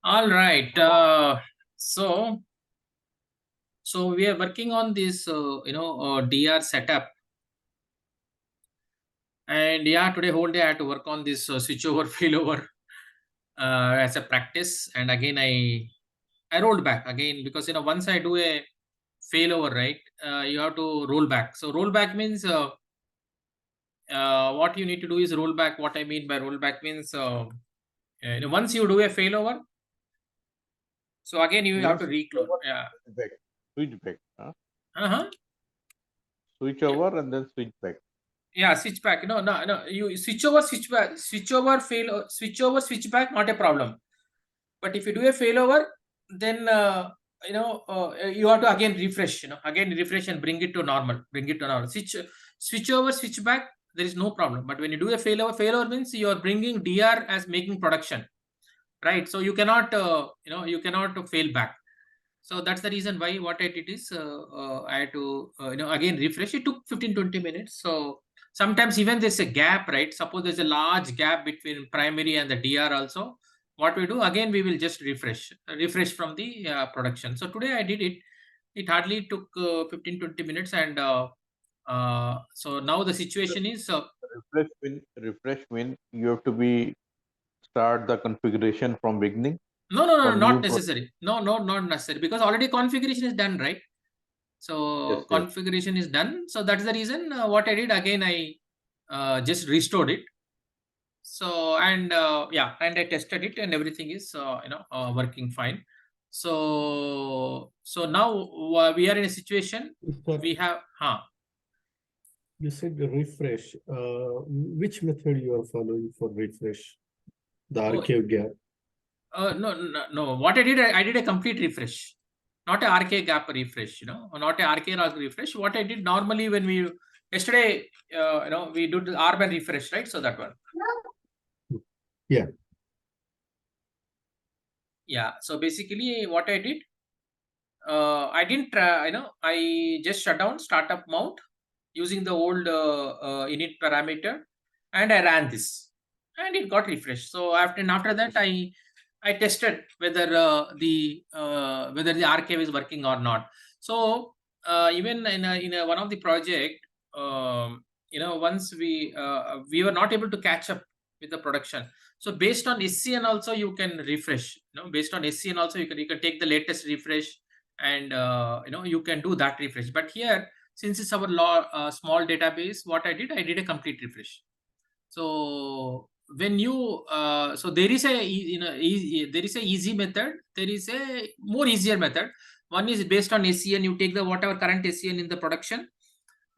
All right. So so we are working on this, DR setup, and yeah, today whole day I had to work on this switch over failover as a practice, and again I rolled back again because once I do a failover, right, you have to roll back. So roll back means what you need to do is roll back. What I mean by roll back means once you do a failover, so again you have Means to reclone. Yeah. back, switch back, huh? Uh-huh. Switch over and then switch back. Yeah, switch back. No. You switch over, switch back, switch over, switch over, switch back, not a problem. But if you do a failover, then you have to again refresh. Again refresh and bring it to normal. Bring it to normal. Switch over, switch back. There is no problem. But when you do a failover means you are bringing DR as making production, right? So you cannot, you cannot fail back. So that's the reason why what I did is I had to again refresh. It took 15-20 minutes. So sometimes even there's a gap, right? Suppose there's a large gap between primary and the DR also. What we do again, we will just refresh from the production. So today I did it. It hardly took 15-20 minutes, and so now the situation is Refresh mean you have to be start the configuration from beginning no, for not new necessary. No, not necessary, because already configuration is done, right? So yes. configuration is done. So that's the reason what I did again, I just restored it. So and yeah, and I tested it, and everything is working fine. So now we are in a situation we have You said refresh. Which method you are following for refresh? The Oh, archive gap. no. What I did a complete refresh, not a RK gap refresh. Not a RK log refresh. What I did normally when we yesterday, we do the RBAN refresh, right? So that one. Yeah. Yeah. So basically, what I did, I didn't, I just shut down startup mount using the old init parameter, and I ran this, and it got refreshed. So after that, I tested whether whether the archive is working or not. So even in one of the project, once we were not able to catch up with the production. So based on SCN also you can refresh. Based on SCN also you can take the latest refresh, and you can do that refresh. But here, since it's our small database, what I did a complete refresh. So when you so there is a there is a easy method, there is a more easier method. One is based on SCN. You take the whatever current SCN in the production,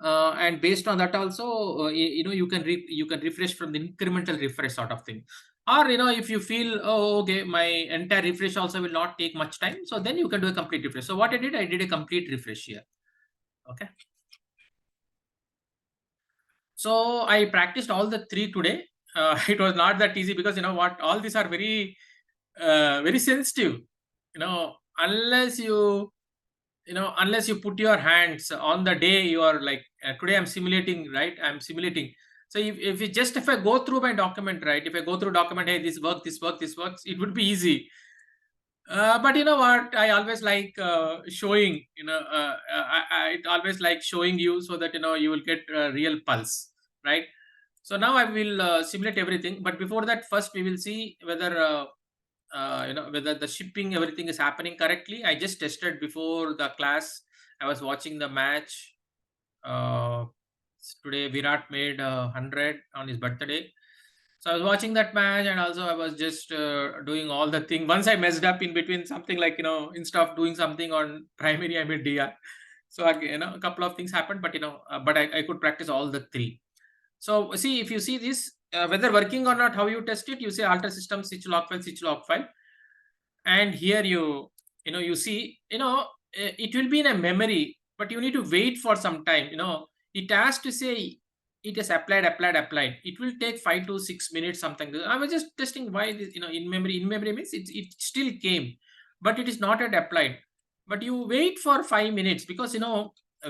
and based on that also, you can refresh from the incremental refresh sort of thing. Or if you feel, oh okay, my entire refresh also will not take much time, so then you can do a complete refresh. So what I did a complete refresh here. Okay. So I practiced all the three today. It was not that easy, because what, all these are very very sensitive. Unless unless you put your hands on the day, you are like, today I'm simulating, right? I'm simulating. So if I go through my document, right, if I go through document, hey, this works, it would be easy. But you know what, I always like showing, I always like showing you, so that you will get real pulse, right? So now I will simulate everything, but before that, first we will see whether whether the shipping, everything is happening correctly. I just tested before the class. I was watching the match. uh, Today Virat made 100 on his birthday. So I was watching that match, and also I was just doing all the thing. Once I messed up in between something, like instead of doing something on primary, I made DR. So a couple of things happened, but but I could practice all the three. So see, if you see this, whether working or not, how you test it, you say alter system switch log file, and here you see, it will be in a memory, but you need to wait for some time. It has to say it is applied. It will take 5 to 6 minutes, something. I was just testing why this, in memory means it still came, but it is not yet applied. But you wait for 5 minutes, because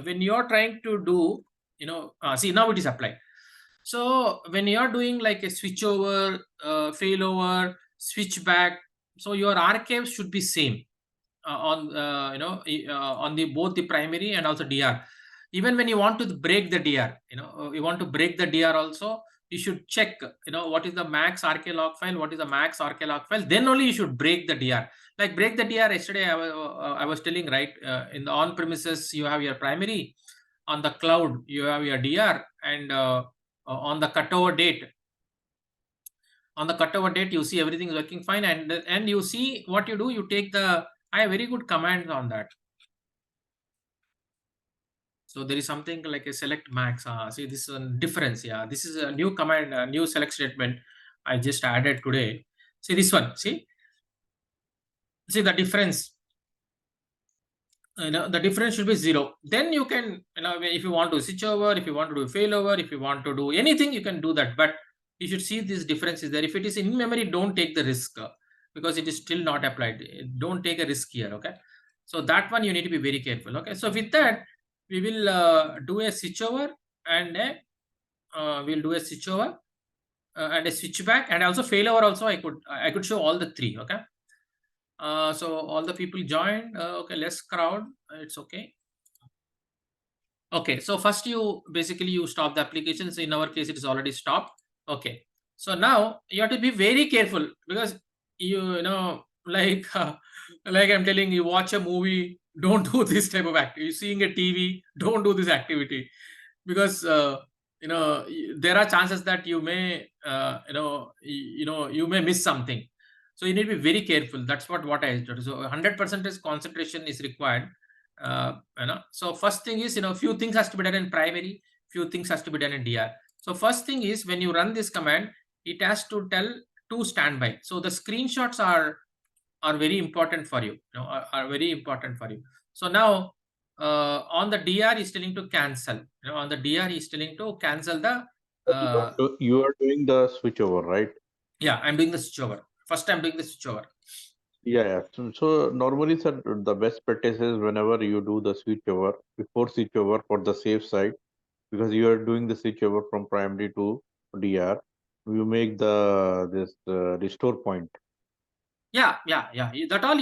when you're trying to do, see, now it is applied. So when you're doing like a switch over, failover, switch back, So your archives should be same on on the both the primary and also DR. Even when you want to break the DR, you want to break the DR also, you should check, what is the max RK log file, what is the max RK log file. Then only you should break the DR. Like break the DR. Yesterday I was telling, right? In the on premises you have your primary, on the cloud you have your DR, and on the cutover date. On the cutover date, you see everything is working fine, and you see what you do. You take the. I have very good commands on that. So there is something like a select max. See, this is a difference. Yeah, this is a new command, a new select statement I just added today. See this one. See the difference. The difference should be 0. Then you can, if you want to switch over, if you want to do failover, if you want to do anything, you can do that. But you should see this difference is there. If it is in memory, don't take the risk because it is still not applied. Don't take a risk here. Okay. So that one you need to be very careful. Okay. So with that, we will do a switchover and we'll do a switchover and a switchback, and also failover. Also, I could show all the three. Okay. So all the people joined. Okay, less crowd. It's okay. Okay, so first you stop the application. So in our case, it is already stopped. Okay, so now you have to be very careful because like I'm telling you, watch a movie. Don't do this type of activity. You're seeing a TV. Don't do this activity because there are chances that you may you may miss something. So you need to be very careful. That's what I did. So 100% concentration is required. So first thing is, few things has to be done in primary, few things has to be done in DR. So first thing is, when you run this command, it has to tell to standby. So the screenshots are very important for you. Are very important for you. So now on the DR is telling to cancel. On the DR is telling to cancel the. You are doing the switchover, right? Yeah, I'm doing the switchover. First, I'm doing the switchover. Yeah. So normally, sir, the best practice is whenever you do the switchover, before switchover for the safe side, because you are doing the switchover from primary to DR, you make this restore point. Yeah. That all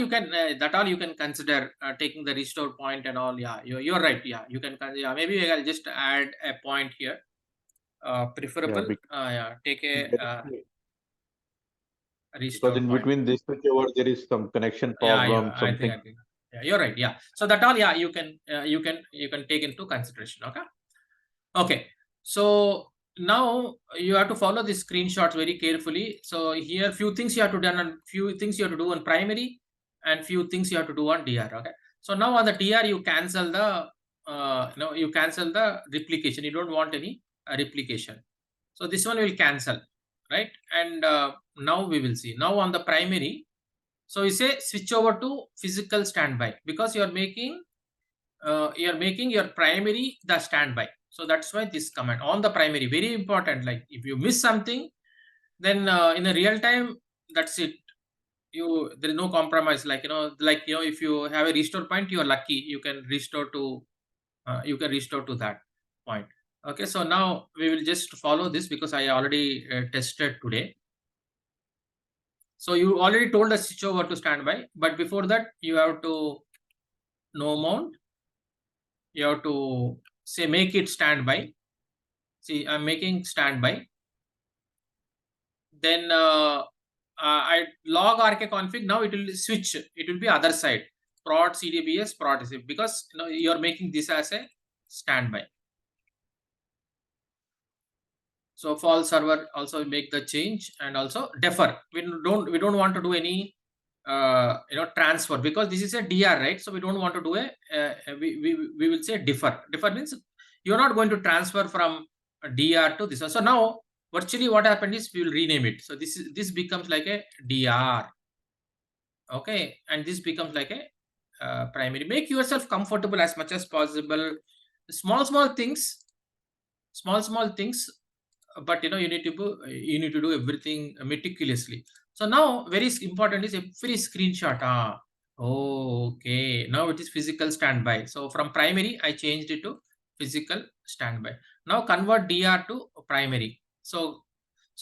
you can consider taking the restore point and all. Yeah, you're right. Yeah, you can. Yeah, maybe I'll just add a point here. Preferable. Take a restore because in point. between this switchover there is some connection problem. Yeah, something. I think. Yeah, you're right. Yeah. So that all. Yeah, you can take into consideration. Okay. Okay. So now you have to follow the screenshots very carefully. So here few things you have to do and few things you have to do on primary and few things you have to do on DR. Okay. So now on the DR you cancel the you cancel the replication. You don't want any replication. So this one will cancel, right? And now we will see. Now on the primary, so you say switch over to physical standby because you are making your primary the standby. So that's why this command on the primary very important. Like if you miss something, then in a real time, that's it. There is no compromise. If you have a restore point, you are lucky. You can restore to that point. Okay, so now we will just follow this because I already tested today. So you already told us switch over to standby, but before that you have to no mount. You have to say make it standby. See, I'm making standby. Then I log RK config. Now it will switch. It will be other side. Prod CDBS prod is because you're making this as a standby. So false server also make the change and also defer. We don't want to do any transfer because this is a DR, right? So we don't want to do we will say defer. Defer means you're not going to transfer from DR to this one. So now virtually what happened is we will rename it. So this becomes like a DR. Okay, and this becomes like a primary. Make yourself comfortable as much as possible. Small things, but you need to do everything meticulously. So now very important is every screenshot. Okay, now it is physical standby. So from primary I changed it to physical standby. Now convert DR to primary. So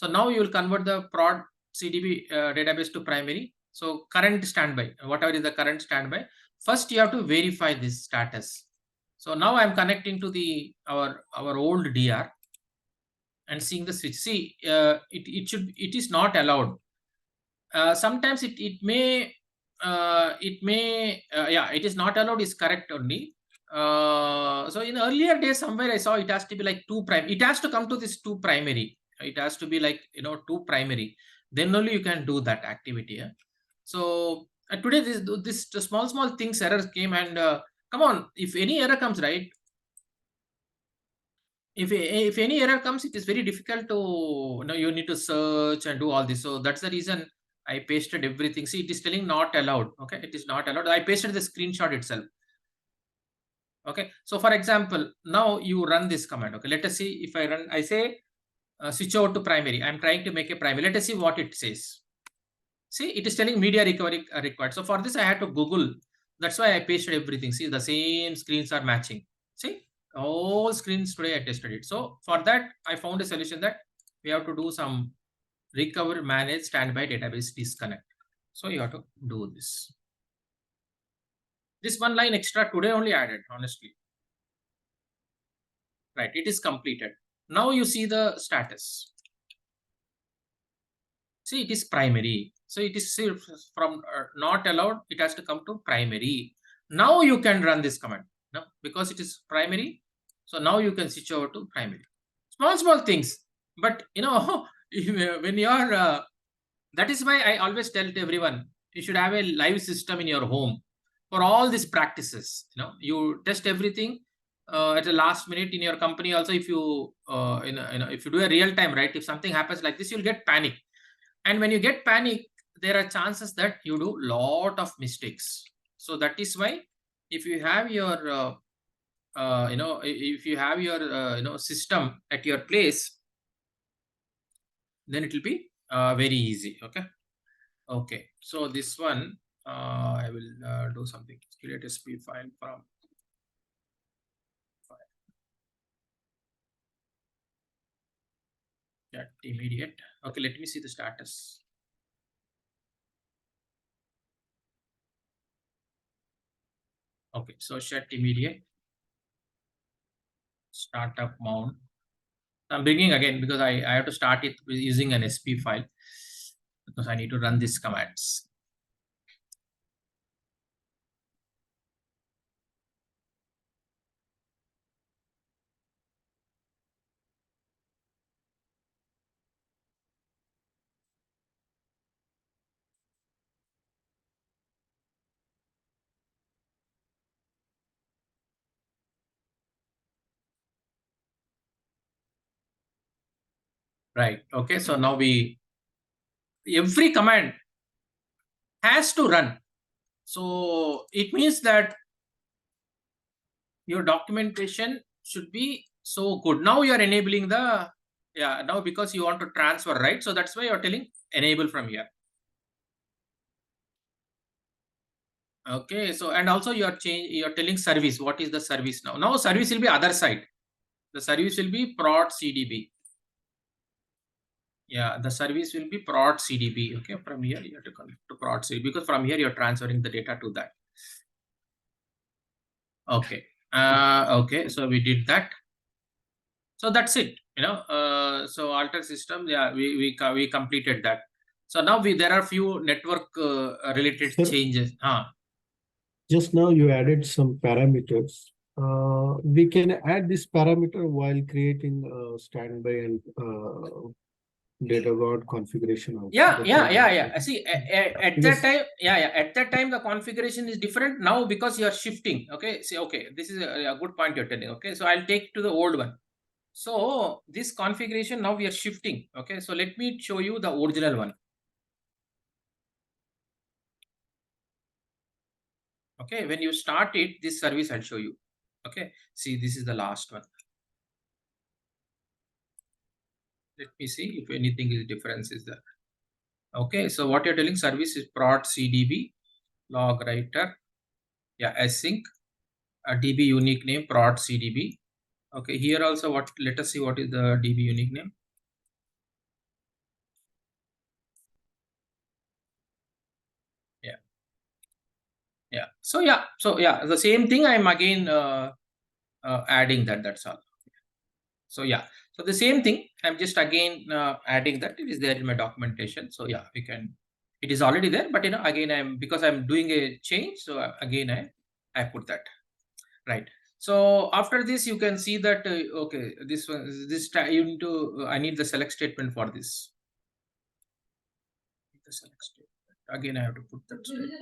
now you will convert the prod CDB database to primary. So current standby, whatever is the current standby, first you have to verify this status. So now I'm connecting to the our old DR and seeing the switch. See, it is not allowed. Sometimes it may yeah, it is not allowed is correct only. So in earlier days somewhere I saw it has to be like 2 prime. It has to come to this 2 primary. It has to be like 2 primary. Then only you can do that activity. Yeah? So today this small things errors came, and come on, if any error comes, right? If any error comes, it is very difficult to you need to search and do all this. So that's the reason I pasted everything. See, it is telling not allowed. Okay, it is not allowed. I pasted the screenshot itself. Okay, so for example, now you run this command. Okay, let us see if I run. I say switch over to primary. I'm trying to make a primary. Let us see what it says. See, it is telling media recovery required. So for this, I had to Google. That's why I pasted everything. See, the same screens are matching. See, all screens today I tested it. So for that, I found a solution that we have to do some recover, manage, standby database disconnect. So you have to do this. This one line extra today only added, honestly. Right, it is completed. Now you see the status. See, it is primary. So it is from not allowed, it has to come to primary. Now you can run this command. No, because it is primary. So now you can switch over to primary. Small things. But when you are, that is why I always tell to everyone, you should have a live system in your home for all these practices. You test everything at the last minute in your company. Also, if you, if you do a real time, right? If something happens like this, you'll get panic. And when you get panic, there are chances that you do lot of mistakes. So that is why if you have your, if you have your, system at your place, then it will be very easy. Okay. Okay. So this one, I will do something. Create a SP file from that immediate. Okay. Let me see the status. Okay. So shut immediate. Startup mount. I'm bringing again because I have to start it using an SP file because I need to run these commands. Right. Okay. So now every command has to run. So it means that your documentation should be so good. Now you are enabling now because you want to transfer, right? So that's why you're telling enable from here. Okay. So, and also you're telling service. What is the service now? Now service will be other side. The service will be prod CDB. Yeah, the service will be prod CDB. Okay, from here you have to connect to prod CDB because from here you're transferring the data to that. Okay. Okay, so we did that. So that's it. So alter system. Yeah, we completed that. So now there are few network related changes. Just now you added some parameters. We can add this parameter while creating standby and data guard configuration also. Yeah. See, at that time, at that time the configuration is different. Now because you are shifting. Okay, see, okay, this is a good point you're telling. Okay, so I'll take to the old one. So this configuration now we are shifting. Okay, so let me show you the original one. Okay, when you start it, this service I'll show you. Okay, see, this is the last one. Let me see if anything is difference is there. Okay, so what you're telling service is prod CDB, log writer, yeah, async, a DB unique name, prod CDB. Okay, here also let us see what is the DB unique name. So yeah, the same thing I'm again adding that. That's all. So yeah, so the same thing I'm just again adding that. It is there in my documentation. So yeah, we can. It is already there, but again because I'm doing a change. So again I put that. Right. So after this, you can see that okay, this one, you need to. I need the select statement for this. The select statement. Again, I have to put that statement.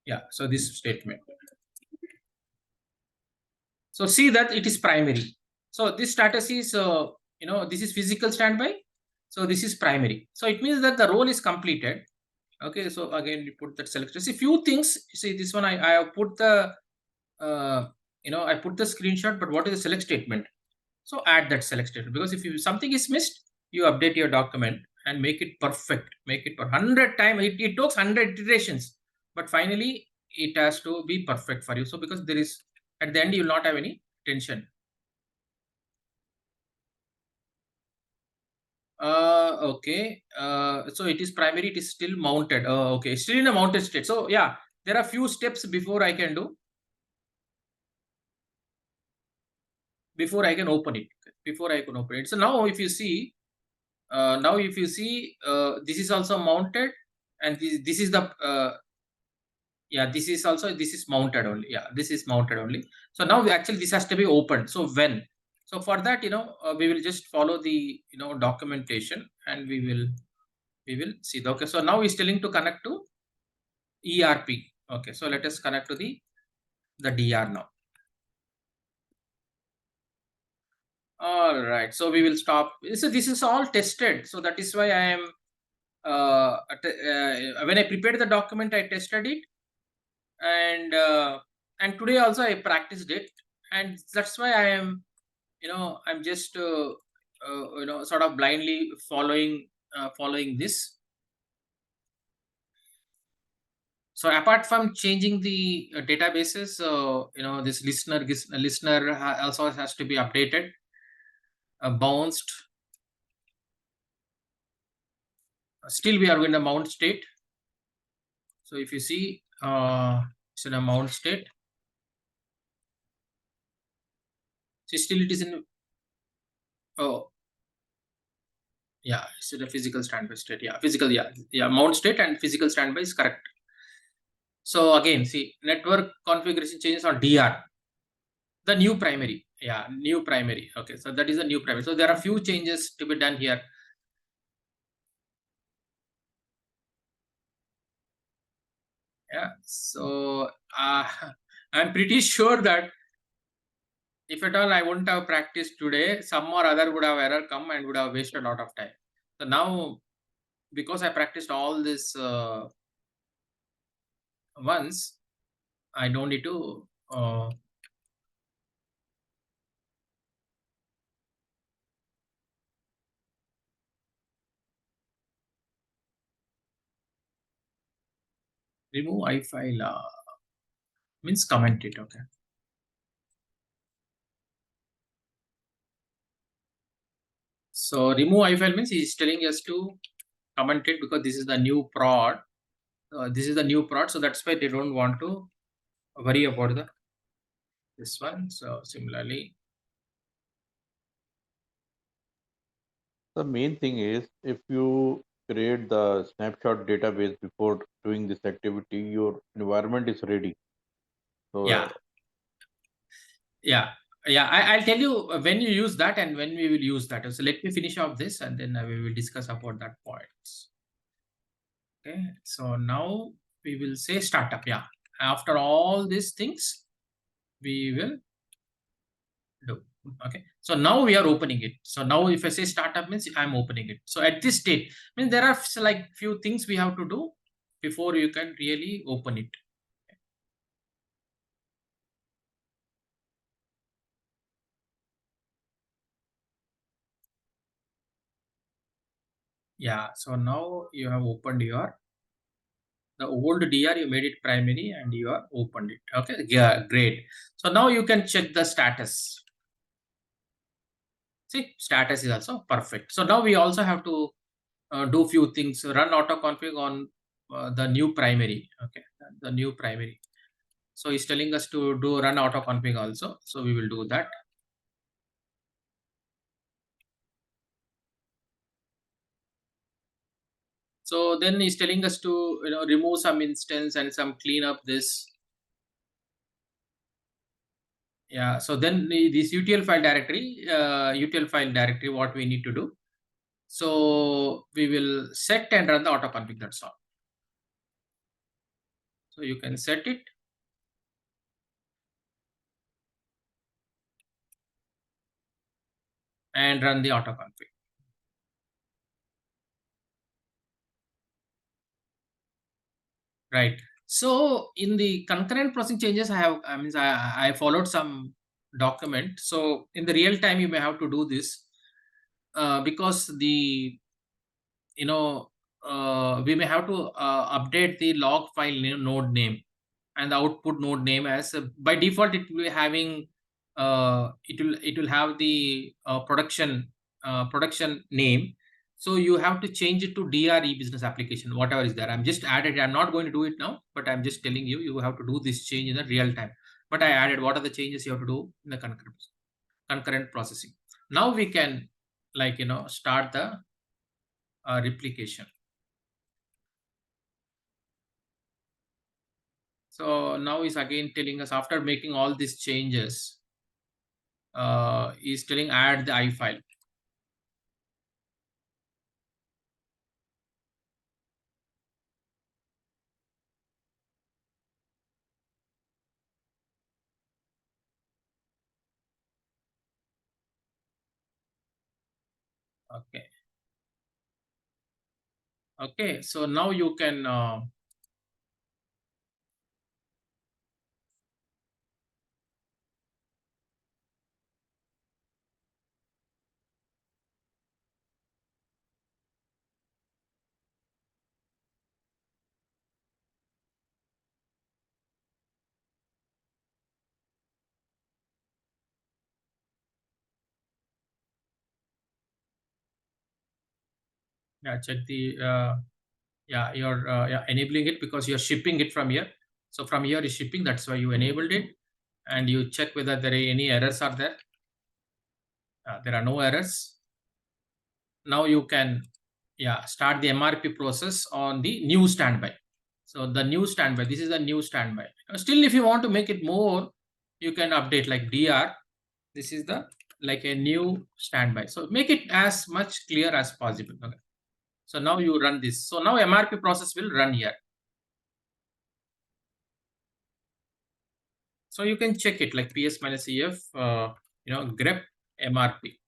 Yeah. So this statement. So see that it is primary. So this status is this is physical standby. So this is primary. So it means that the role is completed. Okay. So again, we put that select. See few things. See this one. I have put the I put the screenshot, but what is the select statement? So add that select statement, because if something is missed, you update your document and make it perfect. Make it for 100 times. It takes 100 iterations, but finally it has to be perfect for you. So because there is at the end you will not have any tension. Okay. So it is primary. It is still mounted. Okay, still in a mounted state. So yeah, there are few steps before I can do. Before I can open it. Before I can open it. So now if you see. This is also mounted, and this is the this is mounted only. Yeah, this is mounted only. So now actually this has to be opened. So when? So for that, we will just follow the documentation, and we will see. Okay, so now he's telling to connect to ERP. Okay, so let us connect to the DR now. All right, so we will stop. So this is all tested. So that is why I am. When I prepared the document, I tested it, and today also I practiced it, and that's why I am, I'm just sort of blindly following this. So apart from changing the databases, this listener also has to be updated, bounced. Still we are in the mount state. So if you see, it's in a mount state. So still it is in. Oh, yeah, it's in a physical standby state. Yeah, physical. Yeah, mount state and physical standby is correct. So again, see, network configuration changes on DR. The new primary. Yeah, new primary. Okay, so that is the new primary. So there are few changes to be done here. Yeah, so I'm pretty sure that if at all I wouldn't have practiced today, some or other would have error come and would have wasted a lot of time. So now, because I practiced all this once, I don't need to remove iFile means comment it. Okay. So remove iFile means he's telling us to comment it, because this is the new prod. This is the new prod, so that's why they don't want to worry about this one. So similarly, the main thing is, if you create the snapshot database before doing this activity, your environment is ready. So I'll tell you when you use that and when we will use that. So let me finish off this, and then we will discuss about that points. Okay, so now we will say startup. Yeah, after all these things, we will do. Okay, so now we are opening it. So now if I say startup means I'm opening it. So at this state, means there are like few things we have to do before you can really open it. Yeah, so now you have opened the old DR, you made it primary and you have opened it. Okay, yeah, great. So now you can check the status. See, status is also perfect. So now we also have to do few things. Run auto config on the new primary. Okay, the new primary. So he's telling us to do run auto config also. So we will do that. So then he's telling us to remove some instance and some clean up this. Yeah. So then this util file directory, what we need to do. So we will set and run the auto config. That's all. So you can set it. And run the auto config. Right. So in the concurrent processing changes, I followed some document. So in the real time, you may have to do this because we may have to update the log file node name and the output node name as by default it will be having it will have the production name. So you have to change it to DRE business application, whatever is there. I'm just added. I'm not going to do it now, but I'm just telling you, you have to do this change in the real time. But I added what are the changes you have to do in the concurrent processing. Now we can start the replication. So now he's again telling us after making all these changes, he's telling add the I file. Okay. Okay. So now you can check the you're enabling it because you're shipping it from here. So from here is shipping. That's why you enabled it, and you check whether there are any errors are there. There are no errors. Now you can start the MRP process on the new standby. So the new standby, this is the new standby. Still, if you want to make it more, you can update like DR. This is the like a new standby. So make it as much clear as possible. Okay. So now you run this. So now MRP process will run here. So you can check it like ps-ef, grep MRP.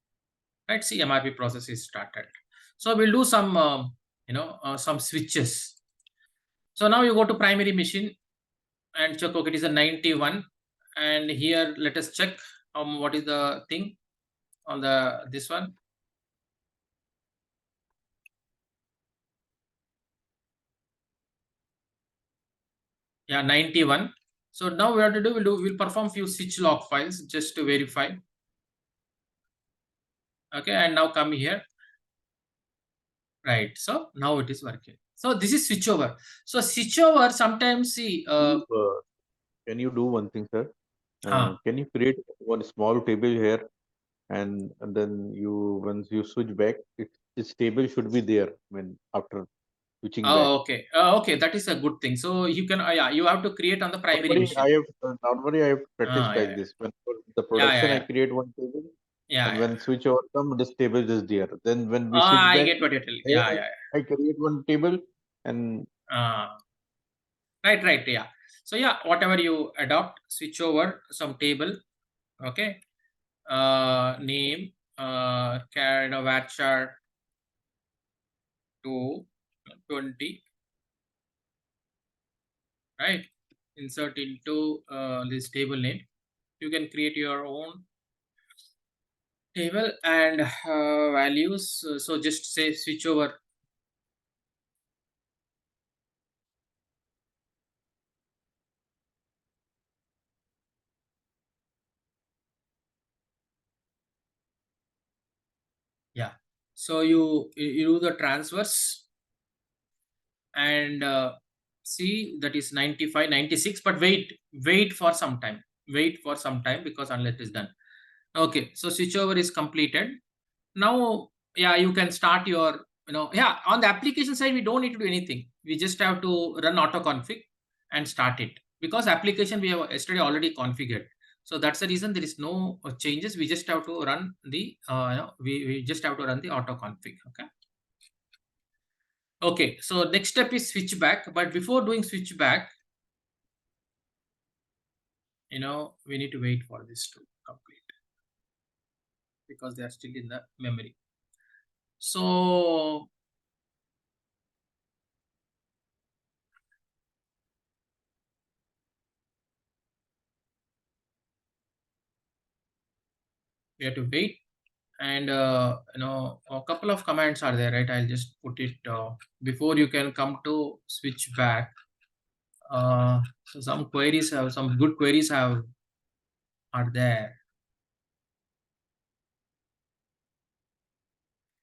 Right, see MRP process is started. So we'll do some, some switches. So now you go to primary machine and check, okay, it is a 91. And here, let us check what is the thing on this one. Yeah, 91. So now we have to do, we'll perform few switch log files just to verify. Okay, and now come here. Right, so now it is working. So this is switchover. So switchover sometimes see. Can you do one thing, sir? Can you create one small table here, and then once you switch back, this table should be there when after switching back. Okay. Okay, that is a good thing. So you can, you have to create on the primary machine. Normally I have practiced like this. When for the production, I create one table. And when switch over come, this table is there. Then when we switch back, I get what you're telling. I create one table and. Right. Yeah. So whatever you adopt, switch over some table. Okay. Name, varchar 220. Right. Insert into this table name. You can create your own table and values. So just say switch over. Yeah. So you do the transfers and See, that is 95, 96, but wait for some time. Wait for some time because unless it is done. Okay, so switchover is completed. Now, yeah, you can start your, yeah, on the application side, we don't need to do anything. We just have to run autoconfig and start it because application we have yesterday already configured. So that's the reason there is no changes. We just have to run the, we just have to run the autoconfig. Okay. Okay, so next step is switchback. But before doing switchback, we need to wait for this to complete because they are still in the memory. So we have to wait, and a couple of commands are there, right? I'll just put it before you can come to switchback. So some good queries are there.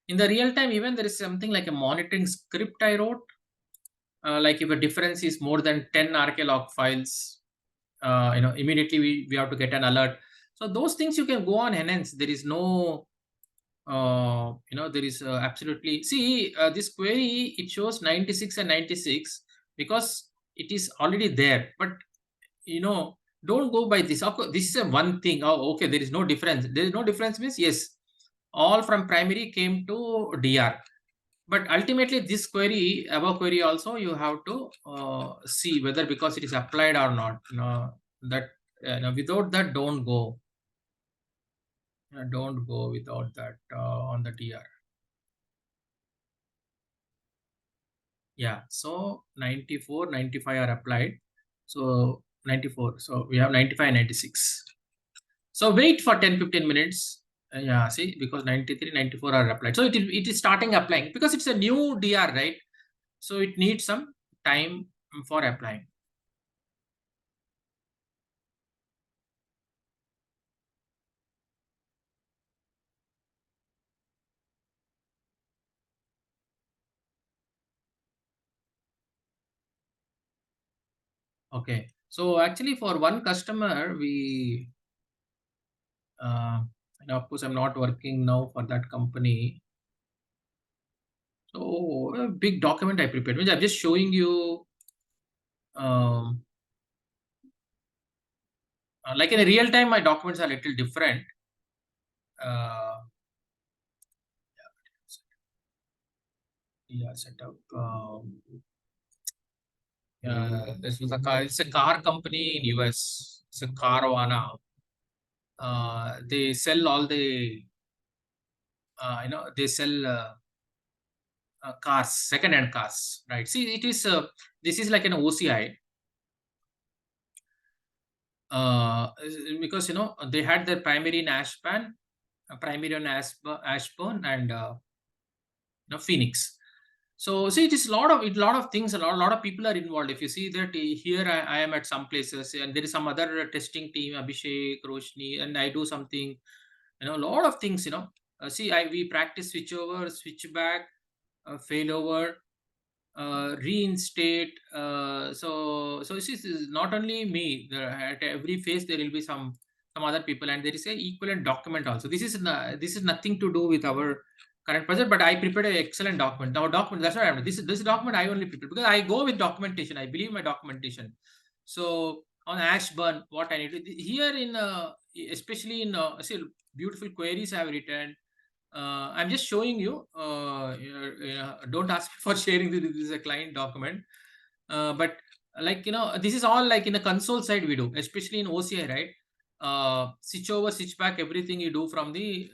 In the real time, even there is something like a monitoring script I wrote. Like if a difference is more than 10 RK-log files, immediately we have to get an alert. So those things you can go on enhance. There is no, there is absolutely, see, this query, it shows 96 and 96 because it is already there. But, don't go by this. Of course, this is a one thing. Oh, okay, there is no difference. There is no difference means, yes, all from primary came to DR. But ultimately, this query, above query also, you have to see whether because it is applied or not. That without that, don't go. Don't go without that on the DR. Yeah, so 94, 95 are applied. So 94. So we have 95 and 96. So wait for 10-15 minutes. Yeah, see, because 93, 94 are applied. So it is starting applying because it's a new DR, right? So it needs some time for applying. Okay. So actually for one customer, we, and of course, I'm not working now for that company. So a big document I prepared, which I'm just showing you. Like in a real time, my documents are a little different. Yeah, setup. This was it's a car company in US. It's a Carvana. They sell all the, they sell cars, second-hand cars, right? See, it is this is like an OCI. Because they had their primary in Ashburn, Ashburn, and Phoenix. So see, it is a lot of things. A lot of people are involved. If you see that here, I am at some places, and there is some other testing team, Abhishek, Roshni, and I do something. A lot of things. See, we practice switchover, switchback, failover, reinstate. So this is not only me. At every phase there will be some other people, and there is a equivalent document also. This is nothing to do with our current project, but I prepared an excellent document. Our document, that's what I'm doing. This document I only prepared because I go with documentation. I believe my documentation. So on Ashburn, what I need to here in especially in see, beautiful queries I have written. I'm just showing you. Don't ask me for sharing this. This is a client document. But like this is all like in the console side we do, especially in OCI, right? Switch over, switch back, everything you do from the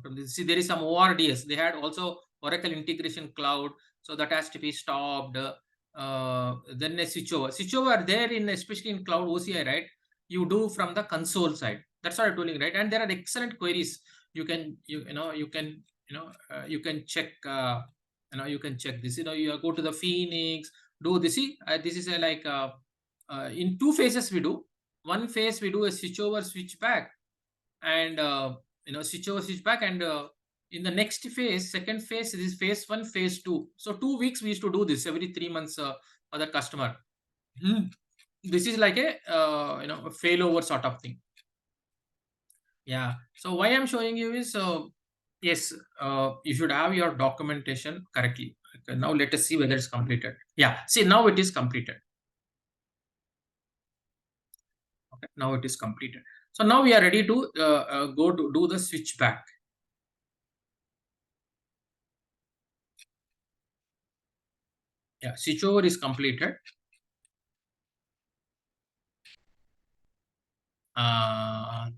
from the, see, there is some ORDS. They had also Oracle Integration Cloud, so that has to be stopped. Then a switchover there in, especially in cloud OCI, right? You do from the console side. That's what I'm doing, right? And there are excellent queries. You can you can check. You can check this. You go to the Phoenix. Do this. See, this is a like in two phases we do. One phase we do a switch over, switch back, and switch over, switch back, and in the next phase, second phase, this is phase 1, phase 2. So 2 weeks we used to do this every 3 months for the customer. This is like a a failover sort of thing. Yeah. So why I'm showing you is yes, you should have your documentation correctly. Okay, now let us see whether it's completed. Yeah. See, now it is completed. Okay. Now it is completed. So now we are ready to go to do the switch back. Yeah. Switch over is completed.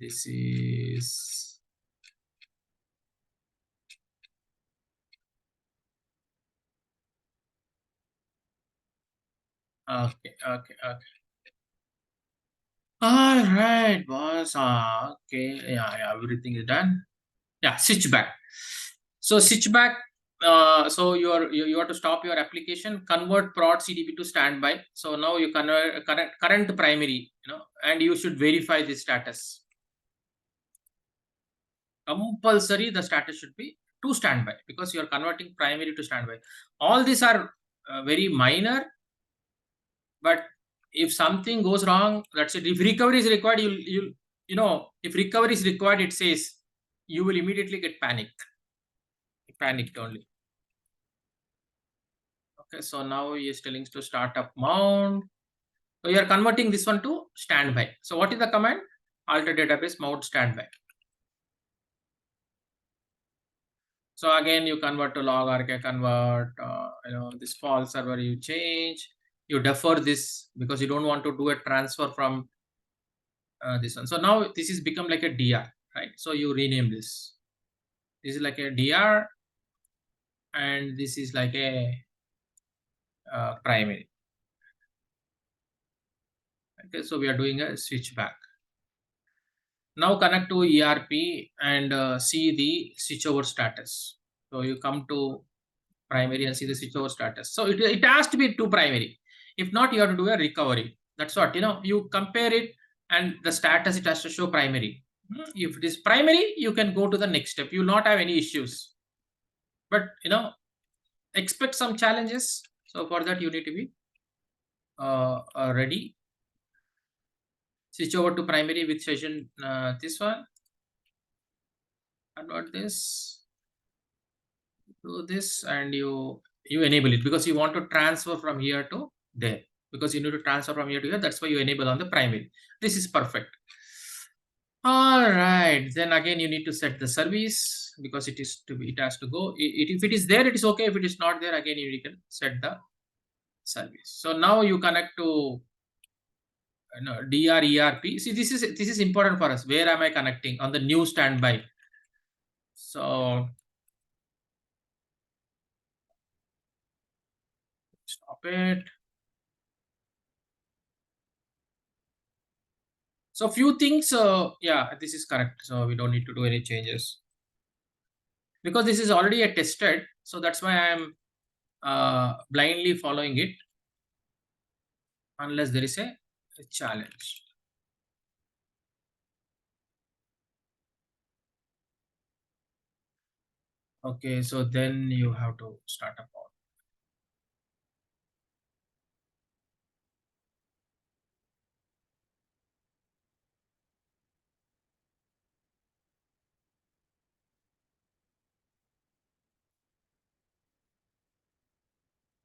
This is okay. All right, boss. Okay. Yeah. Everything is done. Yeah. Switch back. So switch back. So you have to stop your application, convert prod CDB to standby. So now you convert current primary, and you should verify the status. Compulsory, the status should be to standby because you are converting primary to standby. All these are very minor, but if something goes wrong, that's it. If recovery is required, if recovery is required, it says you will immediately get panicked only. Okay, so now he is telling to startup mount. So you are converting this one to standby. So what is the command? Alter database mount standby. So again, you convert to log RK convert. This false server you change. You defer this because you don't want to do a transfer from this one. So now this is become like a DR, right? So you rename this. This is like a DR, and this is like a primary. Okay, so we are doing a switch back. Now connect to ERP and see the switchover status. So you come to primary and see the switchover status. So it has to be to primary. If not, you have to do a recovery. That's what, you compare it and the status, it has to show primary. If it is primary, you can go to the next step. You will not have any issues. But, expect some challenges. So for that, you need to be ready. Switch over to primary with session this one. Convert this. Do this and you enable it because you want to transfer from here to there. Because you need to transfer from here to here. That's why you enable on the primary. This is perfect. All right. Then again, you need to set the service because it has to go. If it is there, it is okay. If it is not there, again, you can set the service. So now you connect to DR ERP. See, this is important for us. Where am I connecting? On the new standby. So stop it. So few things, yeah, this is correct. So we don't need to do any changes because this is already a tested. So that's why I'm blindly following it unless there is a challenge. Okay, so then you have to start a pod.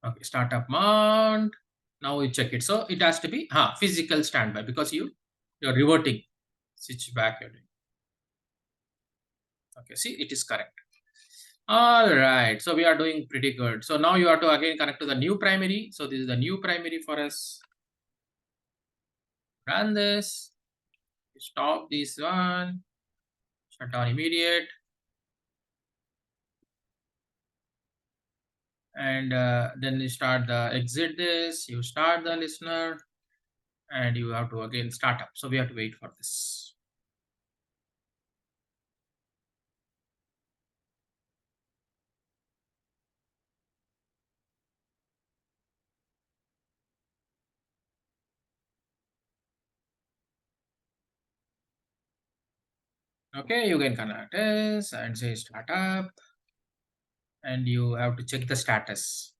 Okay, startup mount. Now we check it. So it has to be physical standby because you're reverting. Switch back. Okay, see, it is correct. All right, so we are doing pretty good. So now you have to again connect to the new primary. So this is the new primary for us. Run this. Stop this one. Shut down immediate. And then you start the exit this. You start the listener. And you have to again start up. So we have to wait for this. Okay, you can connect this and say startup. and you have to check the status.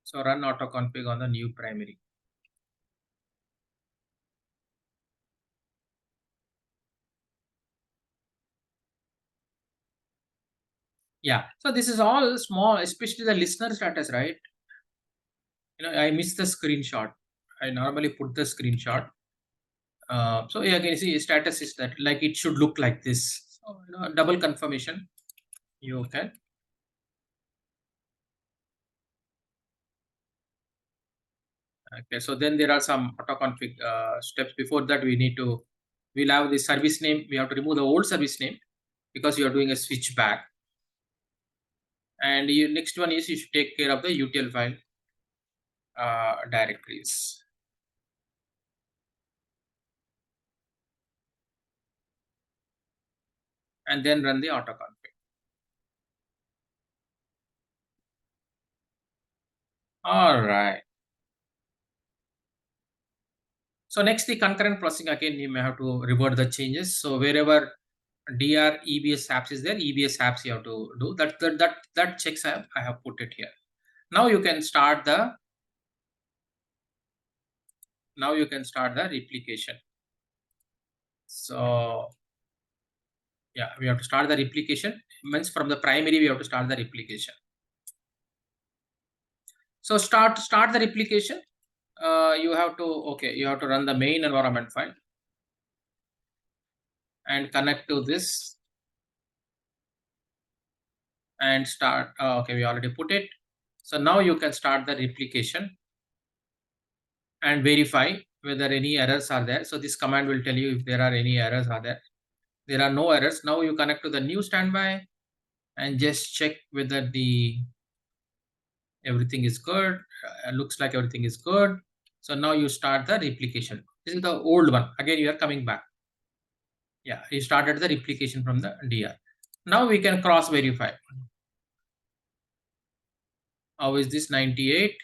So run autoconfig on the new primary. Yeah, so this is all small, especially the listener status, right? I missed the screenshot. I normally put the screenshot. So yeah, can you see status is that like it should look like this. So, double confirmation. You can. Okay, so then there are some autoconfig steps. Before that, we'll have the service name. We have to remove the old service name because you are doing a switch back. And next one is you should take care of the util file directories. And then run the autoconfig. All right. So next, the concurrent processing, again, you may have to revert the changes. So wherever DR EBS apps is there, EBS apps you have to do that checks I have put it here. Now you can start the replication. So yeah, we have to start the replication. Means from the primary we have to start the replication. So start the replication. You have to run the main environment file and connect to this and start. Okay, we already put it. So now you can start the replication and verify whether any errors are there. So this command will tell you if there are any errors are there. There are no errors. Now you connect to the new standby and just check whether everything is good. Looks like everything is good. So now you start the replication. This is the old one. Again, you are coming back. Yeah, you started the replication from the DR. Now we can cross verify. How is this 98?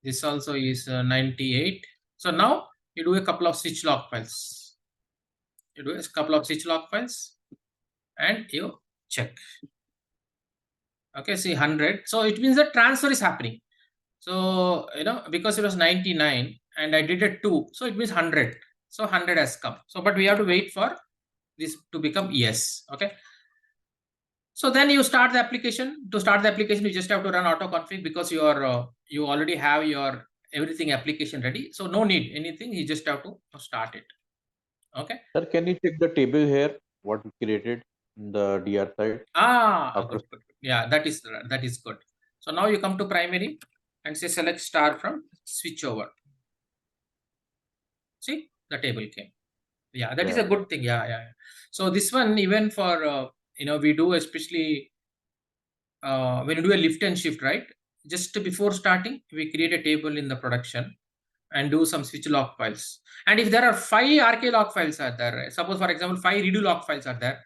This also is 98. So now you do a couple of switch log files. You do a couple of switch log files and you check. Okay, see 100. So it means that transfer is happening. So, because it was 99 and I did a 2, so it means 100. So 100 has come. So, but we have to wait for this to become yes. Okay. So then you start the application. To start the application, you just have to run autoconfig because you already have your everything application ready. So no need anything. You just have to start it. Okay. Sir, can you check the table here? What we created in the DR side? Good. Yeah, that is good. So now you come to primary and say select star from switch over. See, the table came. Yeah, that is a good thing. Yeah. So this one, even for we do especially when you do a lift and shift, right? Just before starting, we create a table in the production and do some switch log files. And if there are 5 RK log files are there, suppose for example 5 redo log files are there.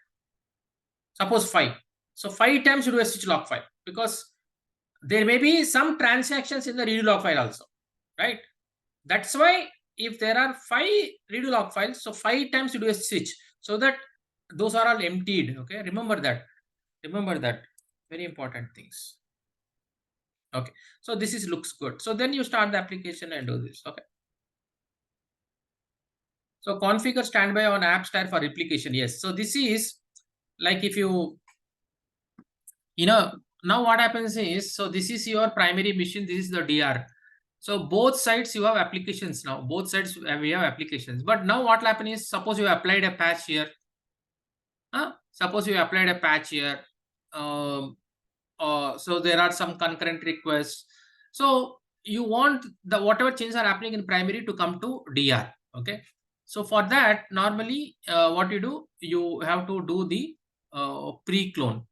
Suppose 5. So 5 times you do a switch log file because there may be some transactions in the redo log file also, right? That's why if there are 5 redo log files, so 5 times you do a switch so that those are all emptied. Okay, remember that. Very important things. Okay, so this looks good. So then you start the application and do this. Okay. So configure standby on AppStar for replication. Yes. So this is like if now what happens is, so this is your primary machine. This is the DR. So both sides you have applications now. Both sides we have applications. But now what will happen is, suppose you applied a patch here. Suppose you applied a patch here. So there are some concurrent requests. So you want the whatever changes are happening in primary to come to DR. Okay. So for that, normally what you do, you have to do the pre-clone.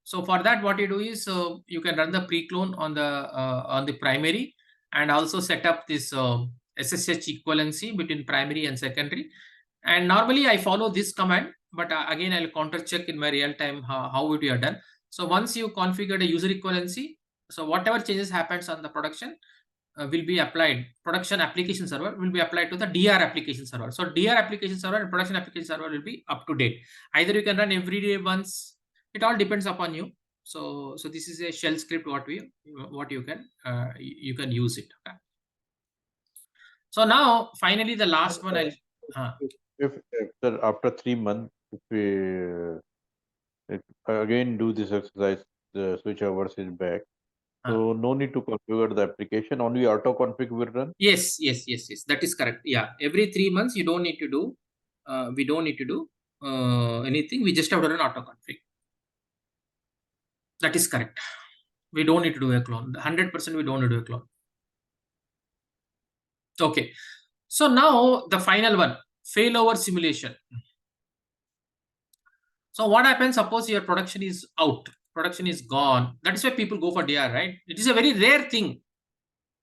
So for that, what you do is you can run the pre-clone on the primary and also set up this SSH equivalency between primary and secondary. And normally I follow this command, but again I'll counter check in my real time how it is done. So once you configure the user equivalency, so whatever changes happens on the production, will be applied, production application server will be applied to the DR application server. So DR application server and production application server will be up to date. Either you can run every day once, it all depends upon you. So this is a shell script what you can use it. Okay. So now finally the last one if after 3 months, if we again do this exercise, the switchovers is back. So no need to configure the application, only auto config will run. Yes, that is correct. Yeah, every 3 months you don't need to do we don't need to do anything. We just have to run auto config. That is correct. We don't need to do a clone. 100% we don't need to do a clone. Okay. So now the final one, failover simulation. So what happens? Suppose your production is out, production is gone. That is why people go for DR, right? It is a very rare thing.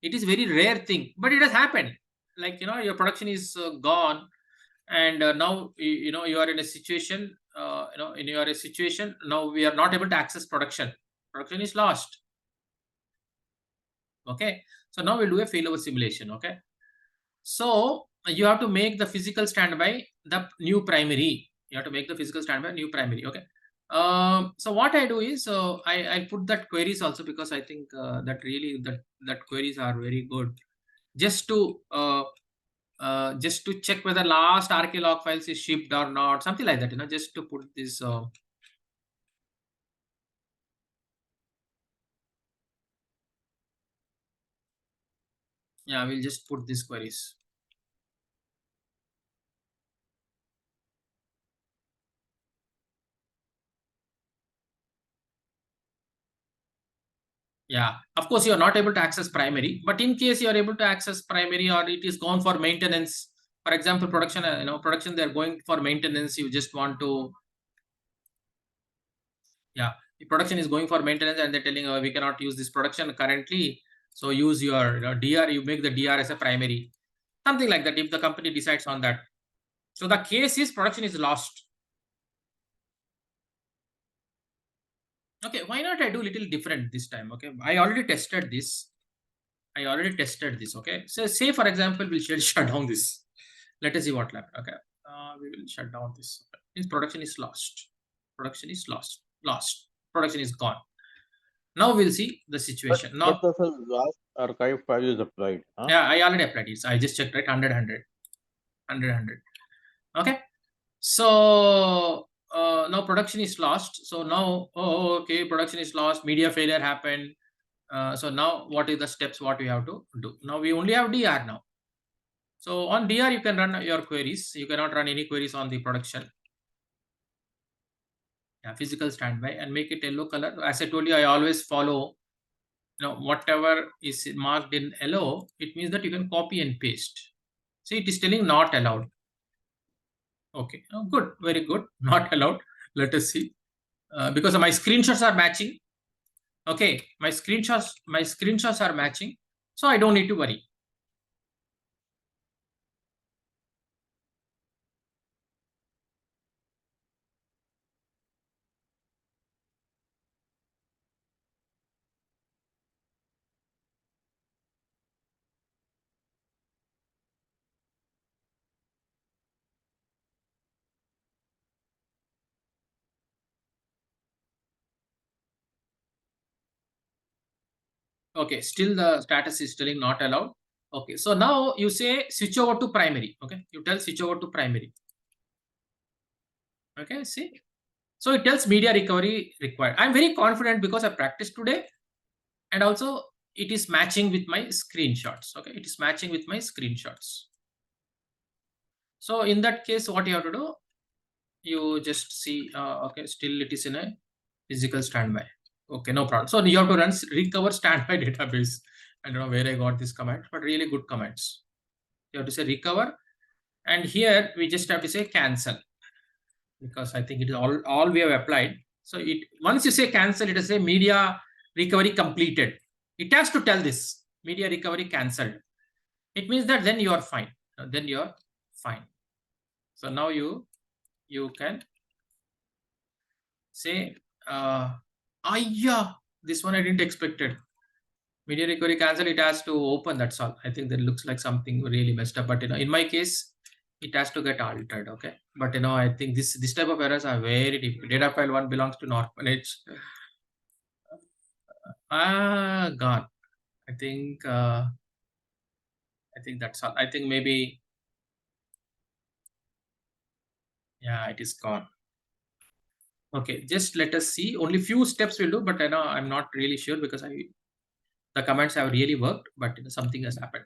It is very rare thing, but it has happened. Like, your production is gone, and now you are in a situation. You are a situation now we are not able to access production. Production is lost. Okay. So now we'll do a failover simulation. Okay. So you have to make the physical standby the new primary. You have to make the physical standby new primary. Okay. So what I do is I put that queries also, because I think that really that queries are very good, just to check whether last RK log files is shipped or not, something like that. Just to put this. Yeah, we'll just put these queries. Yeah, of course, you are not able to access primary, but in case you are able to access primary, or it is gone for maintenance, for example, production, production, they're going for maintenance. You just want to, yeah, the production is going for maintenance and they're telling, we cannot use this production currently. So use your DR, you make the DR as a primary, something like that, if the company decides on that. So the case is production is lost. Okay, why not I do little different this time? Okay, I already tested this. Okay, so say for example, we'll shut down this. Let us see what happened. Okay, we will shut down this. Okay. This production is lost. Production is lost. Production is gone. Now we'll see the situation. Now, but the last archive file is applied. Huh? Yeah, I already applied it. So I just checked, right? 100. Okay. So now production is lost. So now, okay, production is lost. Media failure happened. So now what is the steps what we have to do? Now we only have DR now. So on DR you can run your queries. You cannot run any queries on the production. Yeah, physical standby, and make it yellow color. As I told you, I always follow, whatever is marked in yellow, it means that you can copy and paste. See, it is telling not allowed. Okay, good, very good. Not allowed. Let us see, because my screenshots are matching. Okay, my screenshots are matching, so I don't need to worry. Okay, still the status is telling not allowed. Okay, so now you say switch over to primary. Okay, you tell switch over to primary. Okay, see, so it tells media recovery required. I'm very confident because I practiced today, and also it is matching with my screenshots. Okay, it is matching with my screenshots. So in that case, what you have to do, you just see, okay, still it is in a physical standby. Okay, no problem. So you have to run recover standby database. I don't know where I got this command, but really good commands. You have to say recover, and here we just have to say cancel, because I think it is all we have applied. So it, once you say cancel, it will say media recovery completed. It has to tell this media recovery cancelled. It means that then you are fine. Then you are fine. So now you can say, yeah, this one I didn't expect it. Media recovery cancel, it has to open, that's all. I think that looks like something really messed up, but in my case, it has to get altered, okay? But I think this type of errors are very difficult. Data file 1 belongs to Normanage. Gone. I think that's all. I think maybe, yeah, it is gone. Okay, just let us see. Only few steps will do, but I'm not really sure because the comments have really worked, but something has happened.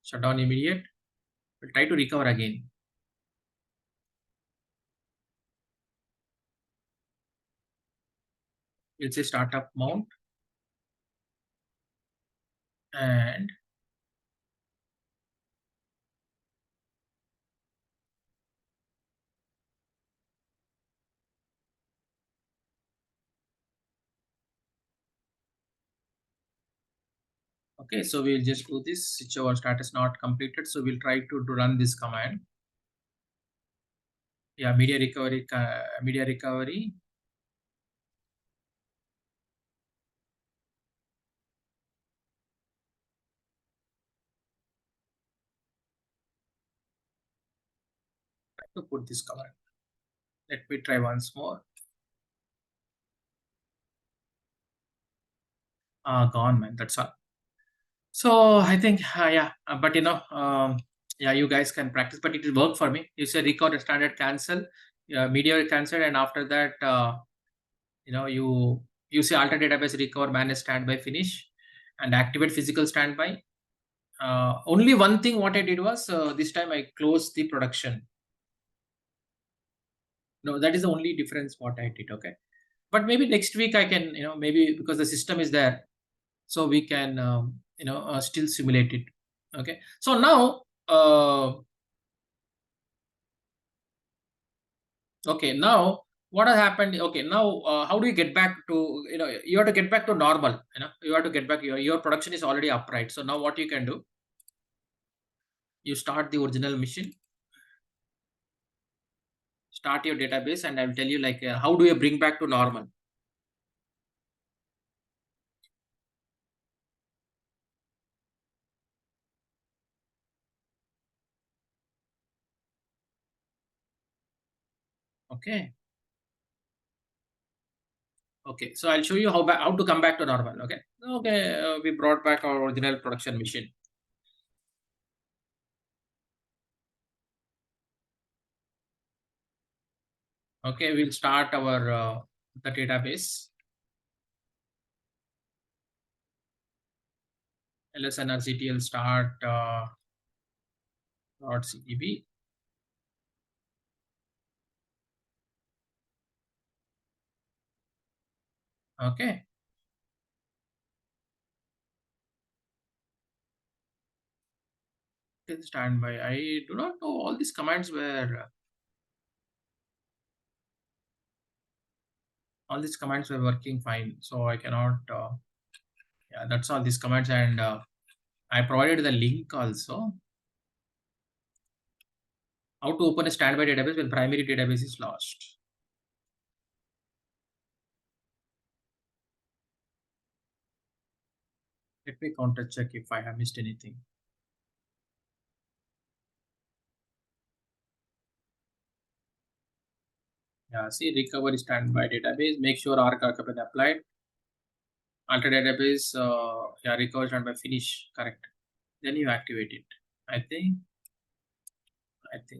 Shut down immediate. We'll try to recover again. We'll say startup mount. And okay, so we'll just do this. Switch over status not completed. So we'll try to run this command. Yeah, media recovery. Try to put this command. Let me try once more. Gone, man. That's all. So I think, yeah, but yeah, you guys can practice, but it will work for me. You say record standard cancel, media cancel, and after that, you say alter database recover, manage standby, finish, and activate physical standby. Only one thing what I did was this time I closed the production. No, that is the only difference what I did. Okay, but maybe next week I can, maybe because the system is there, so we can, still simulate it. Okay, so now, okay, now what has happened? Okay, now how do you get back to, you have to get back to normal. You have to get back. Your production is already upright. So now what you can do? You start the original machine. Start your database, and I will tell you like how do you bring back to normal. Okay. Okay, so I'll show you how to come back to normal. Okay. Okay, we brought back our original production machine. Okay, we'll start our the database. lsnrctl start .cdb. Okay. Standby. I do not know all these commands were. All these commands were working fine, so I cannot. Yeah, that's all these commands, and I provided the link also. How to open a standby database when primary database is lost. Let me counter check if I have missed anything. Yeah, see recovery standby database. Make sure arc been applied. Alter database. Yeah, recovery standby finish. Correct. Then you activate it. I think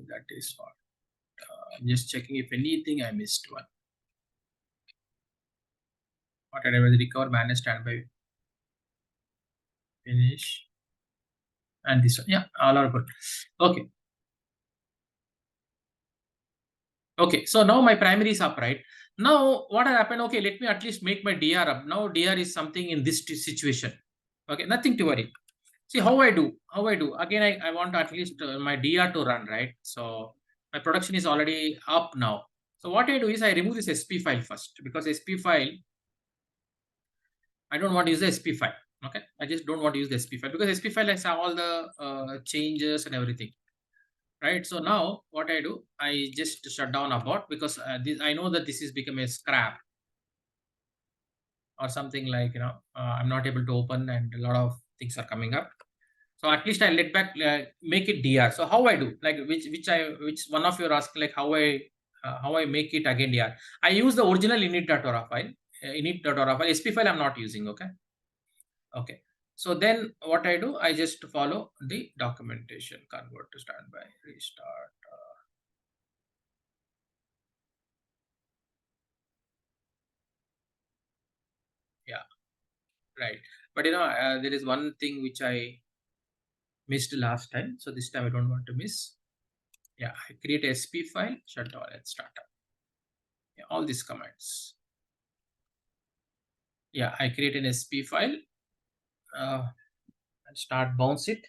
that is what. I'm just checking if anything I missed one. Alter database recover, manage standby, finish, and this one. Yeah, all are good. Okay. Okay, so now my primary is up, right? Now what happened? Okay, let me at least make my DR up. Now DR is something in this situation. Okay, nothing to worry. See how I do. Again, I want at least my DR to run, right? So my production is already up now. So what I do is I remove this SP file first, because SP file, I don't want to use the SP file. Okay, I just don't want to use the SP file because SP file has all the changes and everything. Right, so now what I do, I just shut down Abort because I know that this is become a scrap. or something like, I'm not able to open and a lot of things are coming up. So at least I let back, make it DR. So how I do, like which one of you are asking, like how I make it again DR. I use the original init.tora file. Init.tora file. SP file I'm not using. Okay. So then what I do, I just follow the documentation, convert to standby, restart. Yeah, right. But there is one thing which I missed last time. So this time I don't want to miss. Yeah, I create a SP file, shut down and start up. Yeah, all these commands. Yeah, I create an SP file and start bounce it.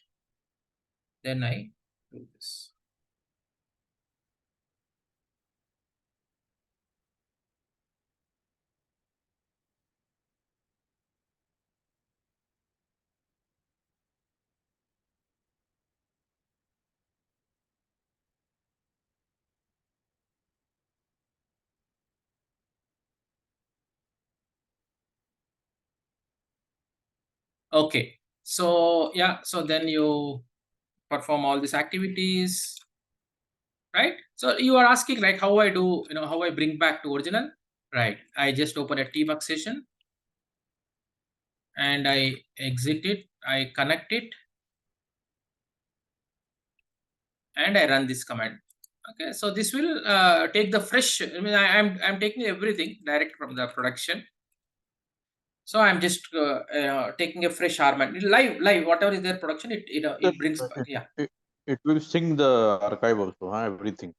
Then I do this. Okay. So yeah, so then you perform all these activities, right? So you are asking like how I do, how I bring back to original, right? I just open a debug session and I exit it, I connect it, and I run this command. Okay, so this will take the fresh. I mean, I'm taking everything direct from the production. So I'm just taking a fresh RMAN live whatever is their production. It brings back. Yeah. It will sync the archive also, everything.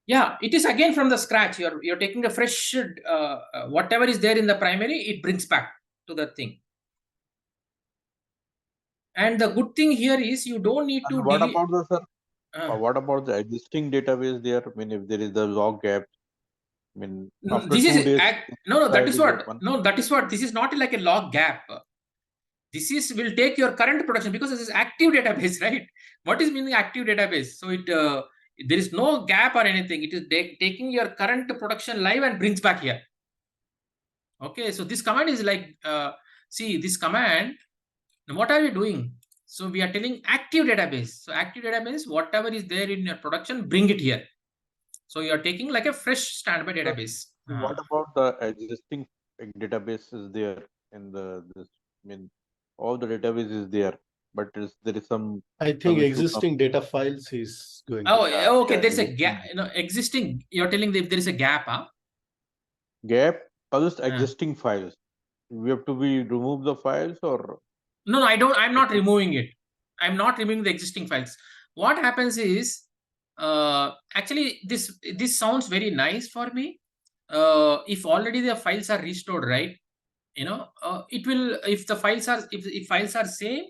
Yeah, it is again from the scratch. You're taking a fresh whatever is there in the primary. It brings back to the thing. And the good thing here is you don't need to. What about the sir? What about the existing database there? I mean, if there is the log gap, I mean, after this 2 is days. no. That is what. No, that is what. This is not like a log gap. This will take your current production because this is active database, right? What is meaning active database? So there is no gap or anything. It is taking your current production live and brings back here. Okay, so this command is like, see this command. What are we doing? So we are telling active database. So active database, whatever is there in your production, bring it here. So you are taking like a fresh standby database. What about the existing database is there in this? I mean, all the database is there, but there is some. I think existing data files is going. Oh, okay. There's a gap. Existing. You're telling if there is a gap, Gap. Just existing files. We have to remove the files or. No, I don't. I'm not removing it. I'm not removing the existing files. What happens is, actually, this sounds very nice for me. If already the files are restored, right? It will. If the files are if files are same,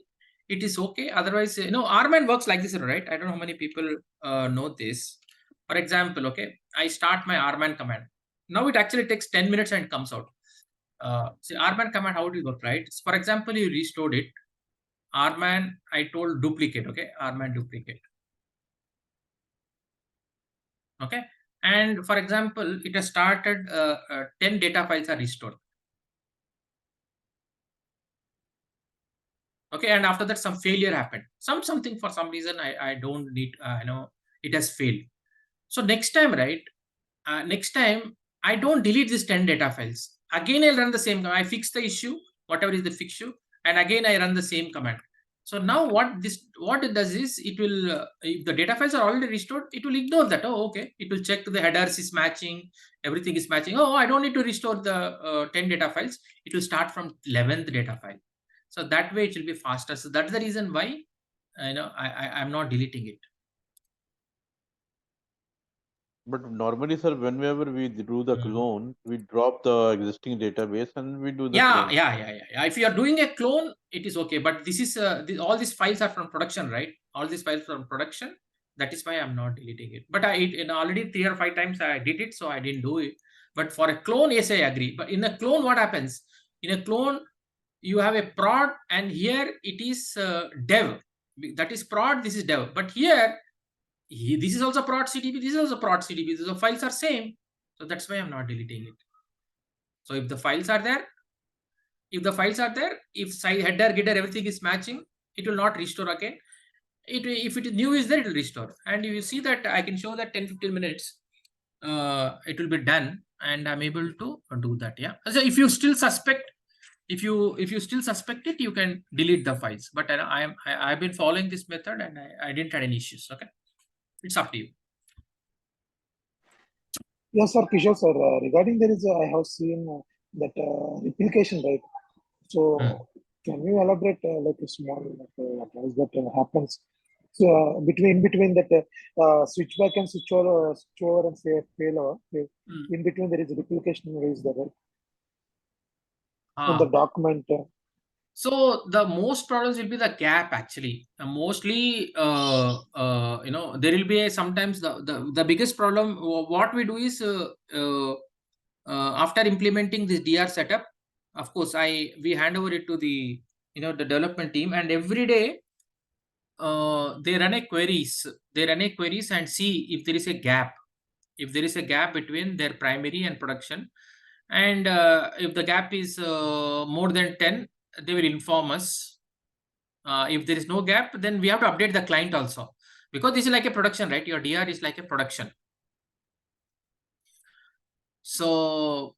it is okay. Otherwise, RMAN works like this, right? I don't know how many people know this. For example, okay, I start my RMAN command. Now it actually takes 10 minutes and it comes out. See, RMAN command, how do you work, right? For example, you restored it. RMAN, I told duplicate, okay? RMAN duplicate. Okay. And for example, it has started 10 data files are restored. Okay. And after that, some failure happened. Something for some reason, I don't need, it has failed. So next time, right? Next time, I don't delete these 10 data files. Again, I'll run the same command. I fix the issue, whatever is the issue. And again, I run the same command. So now what it does is it will, if the data files are already restored, it will ignore that. Oh, okay. It will check the headers is matching, everything is matching. Oh, I don't need to restore the 10 data files. It will start from 11th data file. So that way it will be faster. So that's the reason why, I'm not deleting it. But normally, sir, whenever we do the clone, we drop the existing database and we do the clone. Yeah. If you are doing a clone, it is okay. But this is all these files are from production, right? All these files from production. That is why I'm not deleting it. But already 3 or 5 times I did it, so I didn't do it. But for a clone, yes, I agree. But in a clone, what happens? In a clone, you have a prod, and here it is dev. That is prod. This is dev. But here, this is also prod CDB. This is also prod CDB. The files are same. So that's why I'm not deleting it. So if the files are there, If the files are there, if header, getter, everything is matching, it will not restore again. If it is new is there, it will restore. And you see that I can show that 10-15 minutes, it will be done, and I'm able to do that. Yeah. So if you still suspect, if you still suspect it, you can delete the files. But I've been following this method, and I didn't have any issues. Okay, it's up to you. Yes, sir, Kishore sir. Regarding there is, I have seen that replication, right? So can you elaborate like a small what is that happens? So between that switch back and switch over and failover. In between there is replication is there, right? In the document. So the most problems will be the gap actually. Mostly, there will be sometimes the biggest problem. What we do is after implementing this DR setup, of course, we hand over it to the the development team, and every day they run a queries. They run a queries and see if there is a gap. If there is a gap between their primary and production, and if the gap is more than 10, they will inform us. If there is no gap, then we have to update the client also, because this is like a production, right? Your DR is like a production. So,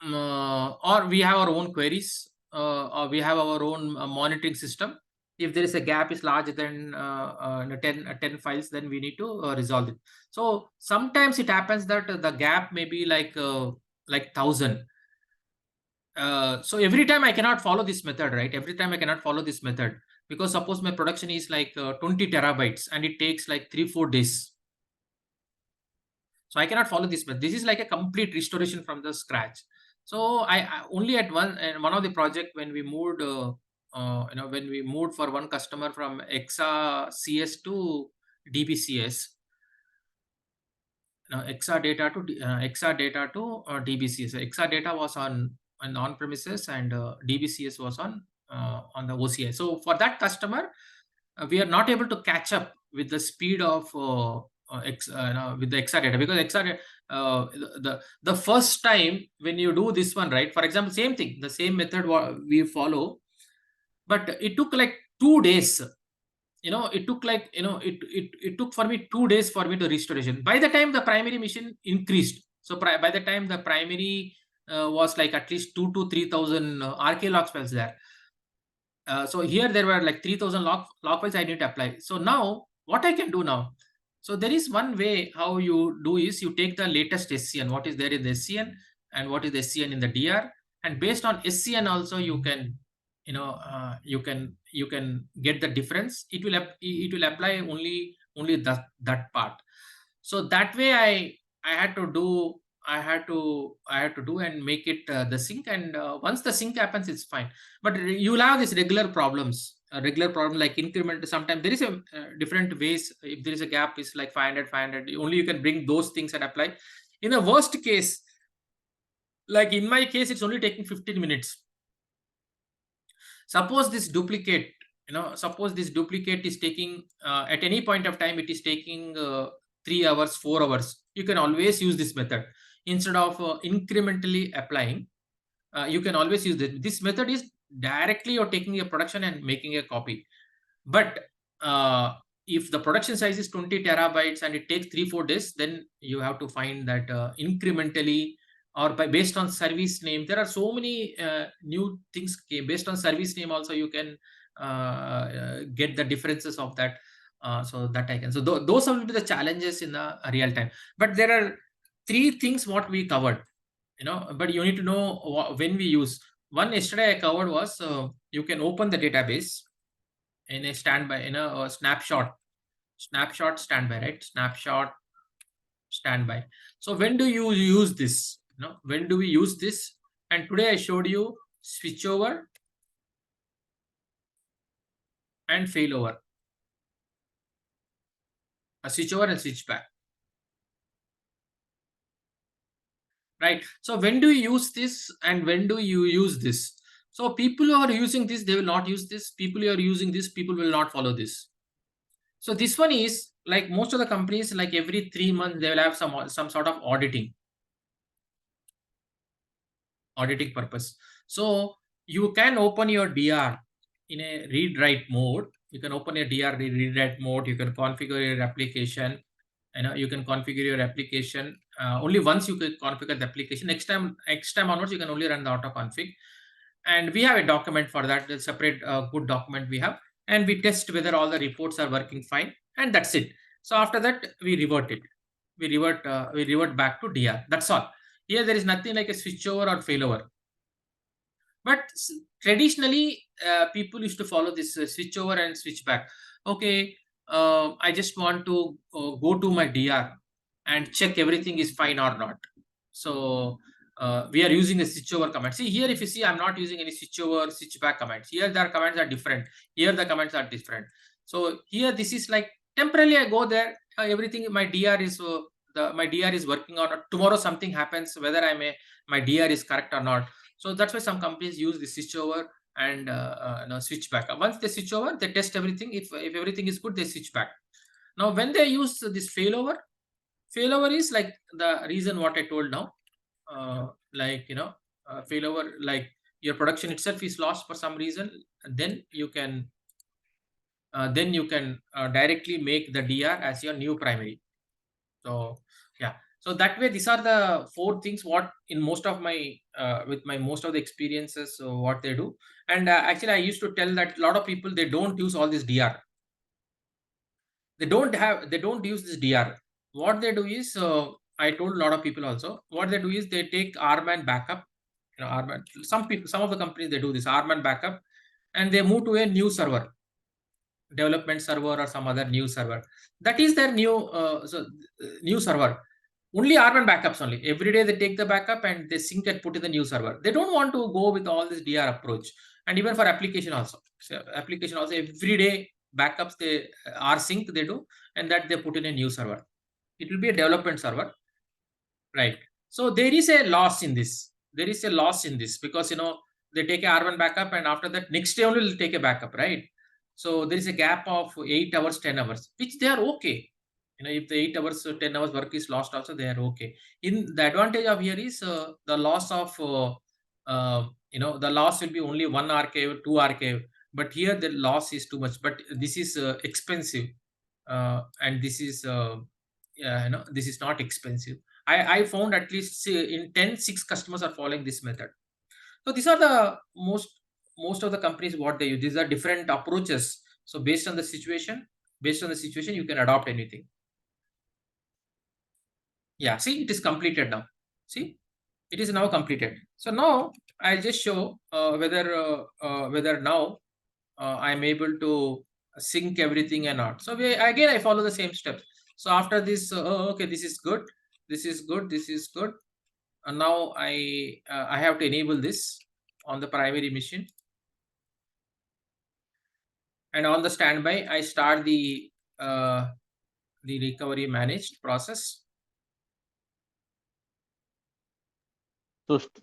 or we have our own queries, or we have our own monitoring system. If there is a gap is larger than 10 files, then we need to resolve it. So sometimes it happens that the gap may be like 1,000. So every time I cannot follow this method, right? Every time I cannot follow this method, because suppose my production is like 20 terabytes and it takes like 3-4 days. So I cannot follow this method. This is like a complete restoration from the scratch. So I only at one of the project when we moved, when we moved for one customer from Exadata to DBCS. Exadata to DBCS. Exadata was on premises, and DBCS was on the OCI. So for that customer, we are not able to catch up with the speed of with the Exadata, because Exadata, the first time when you do this one, right? For example, same thing, the same method we follow, but it took like 2 days. It took like it took for me 2 days for me to restoration. By the time the primary machine increased, so by the time the primary was like at least 2,000 to 3,000 RK log files there. So here there were like 3,000 log files I need to apply. So now what I can do now? So there is one way how you do is you take the latest SCN, what is there in the SCN and what is the SCN in the DR, and based on SCN also you can you can get the difference. It will apply only that part. So that way I had to do and make it the sync, and once the sync happens, it's fine. But you will have these regular problems, like increment. Sometimes there is a different ways. If there is a gap, is like 500, only you can bring those things and apply. In the worst case, like in my case, it's only taking 15 minutes. Suppose this duplicate, is taking at any point of time, it is taking 3 hours, 4 hours. You can always use this method instead of incrementally applying. You can always use this. This method is directly you're taking a production and making a copy. But if the production size is 20 terabytes and it takes 3-4 days, then you have to find that incrementally, or based on service name. There are so many new things based on service name. Also, you can get the differences of that. So that I can. So those will be the challenges in the real time. But there are 3 things what we covered. But you need to know when we use. One yesterday I covered was you can open the database in a standby, a snapshot standby, right? Snapshot standby. So when do you use this? When do we use this? And today I showed you switchover and failover. A switchover and switchback. Right. So when do you use this and when do you use this? So people who are using this, they will not use this. People who are using this, people will not follow this. So this one is like most of the companies, like every 3 months, they will have some sort of auditing purpose. So you can open your DR in a read-write mode. You can open a DR read-write mode. You can configure your application. You can configure your application only once. You can configure the application. Next time onwards, you can only run the auto config. And we have a document for that. A separate good document we have, and we test whether all the reports are working fine, and that's it. So after that, we revert it. We revert back to DR. That's all. Here there is nothing like a switchover or failover. But traditionally, people used to follow this switchover and switch back. Okay, I just want to go to my DR and check everything is fine or not. So we are using a switchover command. See here, if you see, I'm not using any switchover, switchback commands. Here, their commands are different. Here, the commands are different. So here, this is like temporarily I go there. Everything my DR is my DR is working on. Tomorrow something happens, whether my DR is correct or not. So that's why some companies use the switchover and switch back. Once they switch over, they test everything. If everything is good, they switch back. Now, when they use this failover is like the reason what I told now. Failover, like your production itself is lost for some reason, then you can directly make the DR as your new primary. So yeah, so that way these are the 4 things what in most of my with my most of the experiences what they do. And actually I used to tell that a lot of people, they don't use all this DR. They don't use this DR. What they do is, I told a lot of people also, what they do is they take RMAN backup. RMAN, some of the companies, they do this RMAN backup, and they move to a new server, development server or some other new server. That is their new new server. Only RMAN backups only. Every day they take the backup and they sync and put in the new server. They don't want to go with all this DR approach. And even for application also. So application also, every day backups they rsync they do, and that they put in a new server. It will be a development server, right? So there is a loss in this. There is a loss in this because they take a R1 backup, and after that next day only will take a backup, right? So there is a gap of 8 hours, 10 hours, which they are okay. If the 8 hours, 10 hours work is lost, also they are okay. In the advantage of here is the loss of the loss will be only 1 archive, 2 archive, but here the loss is too much. But this is expensive, and this is this is not expensive. I found at least in 10, 6 customers are following this method. So these are the most of the companies what they use. These are different approaches. So based on the situation, you can adopt anything. Yeah, see, it is completed now. See, it is now completed. So now I'll just show whether now I am able to sync everything or not. So I follow the same steps. So after this, okay, this is good. This is good. This is good. And now I have to enable this on the primary machine. And on the standby, I start the recovery managed process.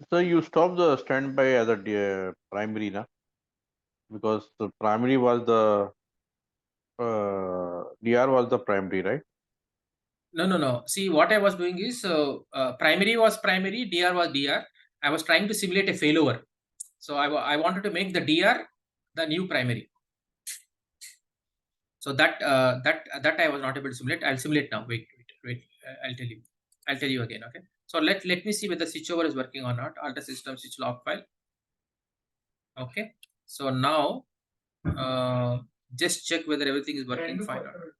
So you stop the standby as a primary, na? Because the primary was the DR was the primary, right? No. See, what I was doing is primary was primary, DR was DR. I was trying to simulate a failover. So I wanted to make the DR the new primary. So that I was not able to simulate. I'll simulate now. Wait. I'll tell you again. Okay. So let me see whether switchover is working or not. Alter system switch log file. Okay. So now just check whether everything is working fine or not.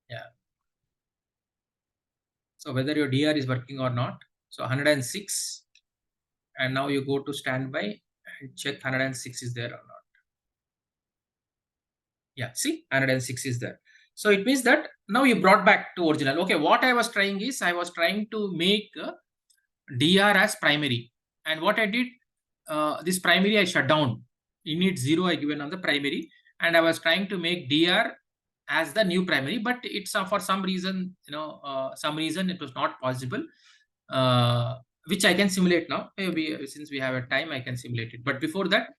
Yeah. So whether your DR is working or not. So 106, and now you go to standby and check 106 is there or not. Yeah, see, 106 is there. So it means that now you brought back to original. Okay, what I was trying is I was trying to make DR as primary, and what I did, this primary I shut down. Init 0 I given on the primary, and I was trying to make DR as the new primary, but it's for some reason, it was not possible, which I can simulate now. Maybe since we have a time, I can simulate it. But before that,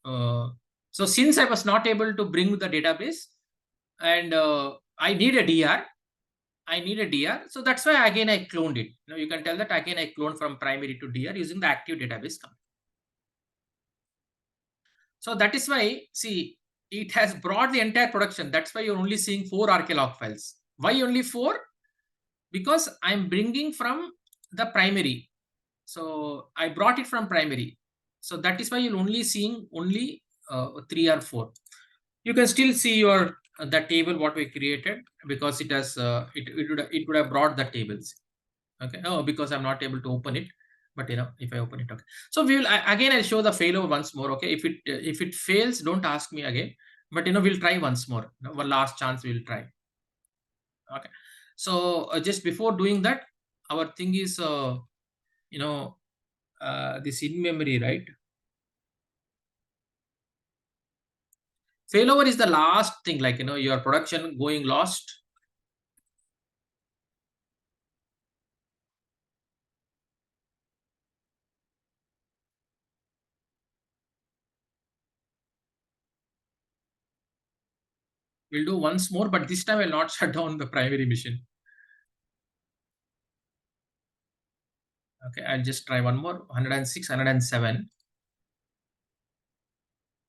so since I was not able to bring the database and I need a DR, so that's why again I cloned it. You can tell that again I cloned from primary to DR using the active database command. So that is why, see, it has brought the entire production. That's why you're only seeing 4 RK-log files. Why only 4? Because I'm bringing from the primary. So I brought it from primary. So that is why you're only seeing only 3 or 4. You can still see your the table what we created, because it has it would have brought the tables. Okay. No, because I'm not able to open it. But if I open it, okay. So we will again. I'll show the failover once more. Okay. If it fails, don't ask me again. But we'll try once more. One last chance we'll try. Okay. So just before doing that, our thing is this in memory, right? Failover is the last thing, like your production going lost. We'll do once more, but this time I'll not shut down the primary machine. Okay, I'll just try one more. 106, 107.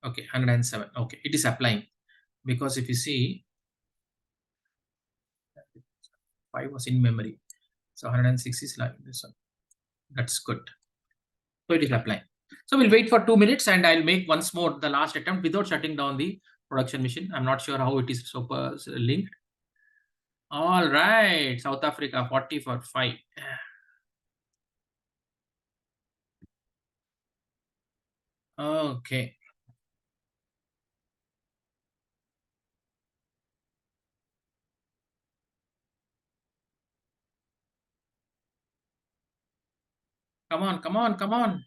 Okay, 107. Okay, it is applying. Because if you see, 5 was in memory. So 106 is like this one. That's good. So it is applying. So we'll wait for 2 minutes and I'll make once more the last attempt without shutting down the production machine. I'm not sure how it is super linked. All right, South Africa 40 for 5. Okay. Come on, come on, come on.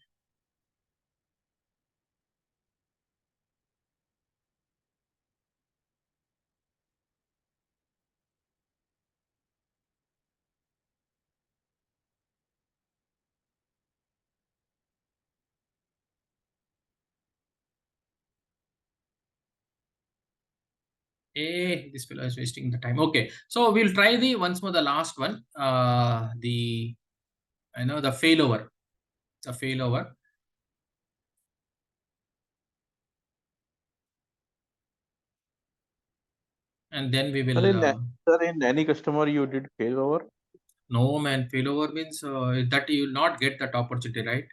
This fellow is wasting the time. Okay, so we'll try the once more the last one. The failover. It's a failover. And then we will. Sir, in any customer you did failover? No, man. Failover means that you will not get that opportunity, right?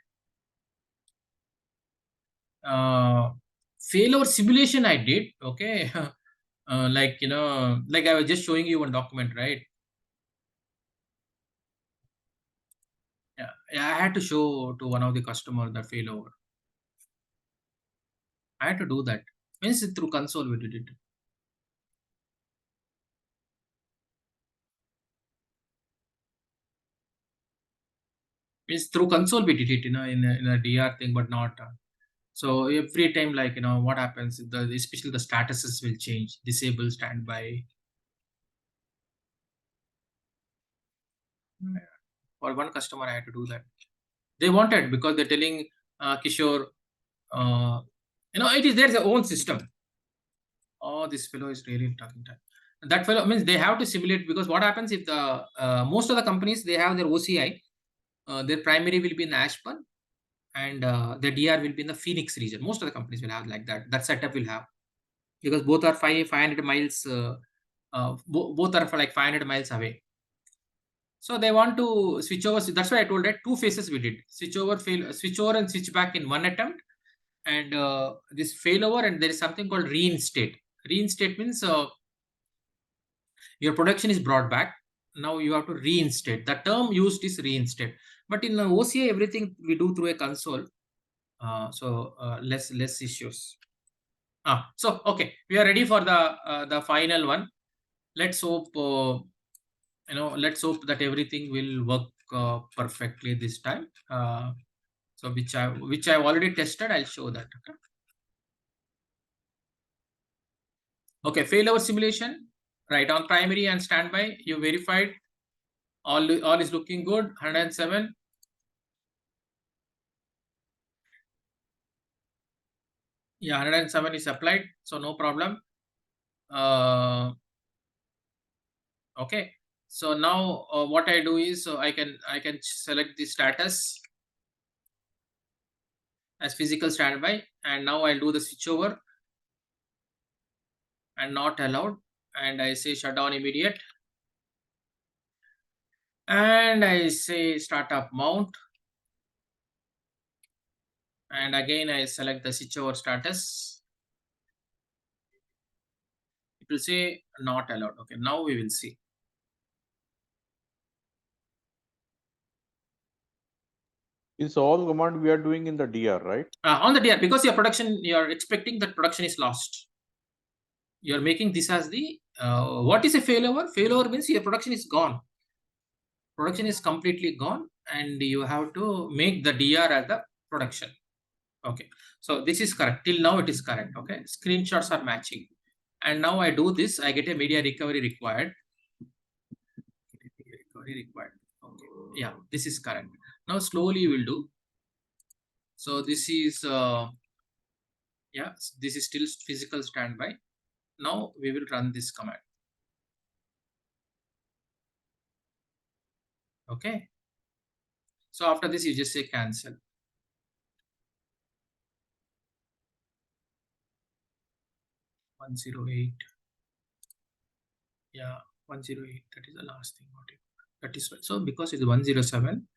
Failover simulation I did. Okay. Like I was just showing you one document, right? Yeah, I had to show to one of the customer the failover. I had to do that. Means through console we did it. Means through console we did it, in a DR thing, but not. So every time, like what happens, especially the statuses will change. Disable standby. For one customer, I had to do that. They wanted, because they're telling Kishore, it is their own system. Oh, this fellow is really talking time. That fellow means they have to simulate, because what happens if the most of the companies, they have their OCI, their primary will be in Ashburn, and the DR will be in the Phoenix region. Most of the companies will have like that. That setup will have, because both are 500 miles. Both are for like 500 miles away. So they want to switch over. That's why I told that 2 phases we did: switch over and switch back in one attempt, and this failover, and there is something called reinstate. Reinstate means your production is brought back. Now you have to reinstate. The term used is reinstate, but in OCI everything we do through a console. So less issues. So okay, we are ready for the final one. Let's hope let's hope that everything will work perfectly this time. So which I've already tested. I'll show that. Okay, failover simulation. Right, on primary and standby, you verified. All is looking good. 107. Yeah, 107 is applied, so no problem. Okay, so now what I do is, so I can select the status as physical standby, and now I'll do the switchover and not allowed, and I say shutdown immediate, and I say startup mount, and again I select the switchover status. It will say not allowed. Okay, now we will see. It's all command we are doing in the DR, right? On the DR, because your production, you're expecting that production is lost. You're making this as the what is a failover? Failover means your production is gone. Production is completely gone, and you have to make the DR as the production. Okay, so this is correct. Till now it is correct. Okay, screenshots are matching, and now I do this. I get a media recovery required. Okay, yeah, this is correct. Now slowly we'll do. So this is yeah, this is still physical standby. Now we will run this command. Okay, so after this you just say cancel. .108. Yeah, 108. That is the last thing. That is right. So because it's 107,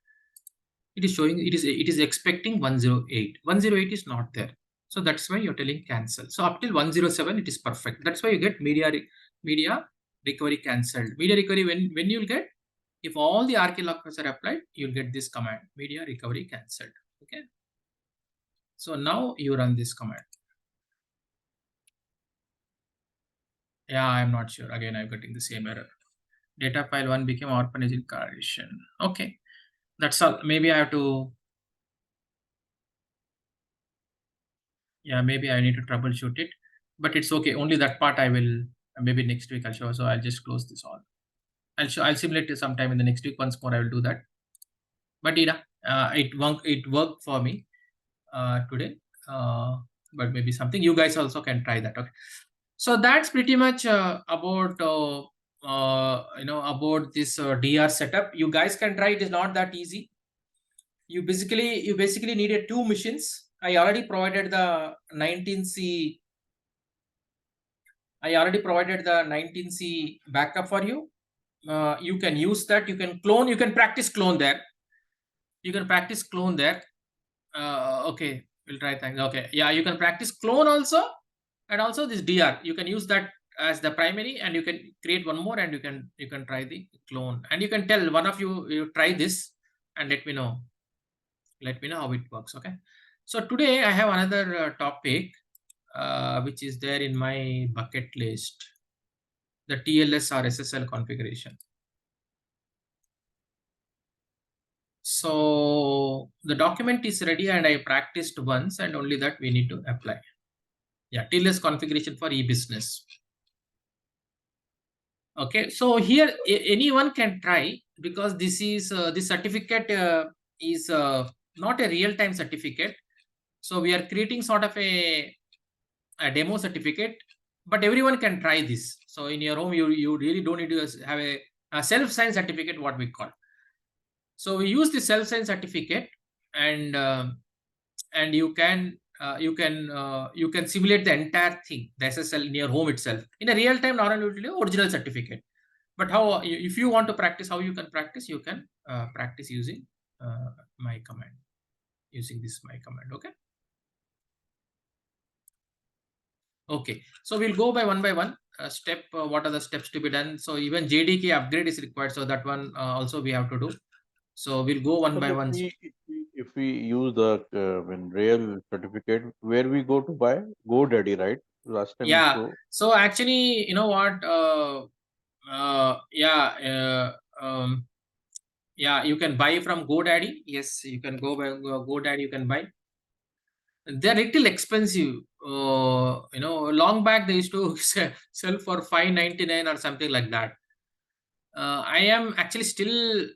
it is showing it is expecting 108. 108 is not there. So that's why you're telling cancel. So up till 107 it is perfect. That's why you get media recovery cancelled. Media recovery, when you'll get, if all the RK lockers are applied, you'll get this command, media recovery cancelled. Okay. So now you run this command. Yeah, I'm not sure. Again, I'm getting the same error. Data file 1 became orphanage incarnation. Okay, that's all. Maybe I have to, yeah, maybe I need to troubleshoot it, but it's okay. Only that part I will, maybe next week I'll show. So I'll just close this all. I'll simulate it sometime in the next week. Once more, I will do that. But it worked for me today. But maybe something you guys also can try that. Okay. So that's pretty much about about this DR setup. You guys can try. It is not that easy. You basically needed 2 machines. I already provided the 19C. I already provided the 19C backup for you. You can use that. You can clone. You can practice clone there. You can practice clone there. Okay, we'll try things. Okay, yeah, you can practice clone also, and also this DR. You can use that as the primary, and you can create one more, and you can try the clone, and you can tell one of you try this and let me know. Let me know how it works. Okay. So today I have another topic which is there in my bucket list, the TLS or SSL configuration. So the document is ready and I practiced once, and only that we need to apply. Yeah, TLS configuration for e-business. Okay, so here anyone can try, because this is this certificate is not a real-time certificate. So we are creating sort of a demo certificate, but everyone can try this. So in your home, you really don't need to have a self-signed certificate, what we call. So we use the self-signed certificate, and you can simulate the entire thing, the SSL in your home itself in a real time, not only original certificate. But how if you want to practice, how you can practice? You can practice using my command, using this my command. Okay. Okay, so we'll go by one step. What are the steps to be done? So even JDK upgrade is required, so that one also we have to do. So we'll go one by one. If we use the real certificate, where we go to buy? GoDaddy, right? Last time. Yeah. So actually, you know what? Yeah, you can buy from GoDaddy. Yes, you can go by GoDaddy. You can buy. They're little expensive. Long back they used to sell for $5.99 or something like that. I am actually still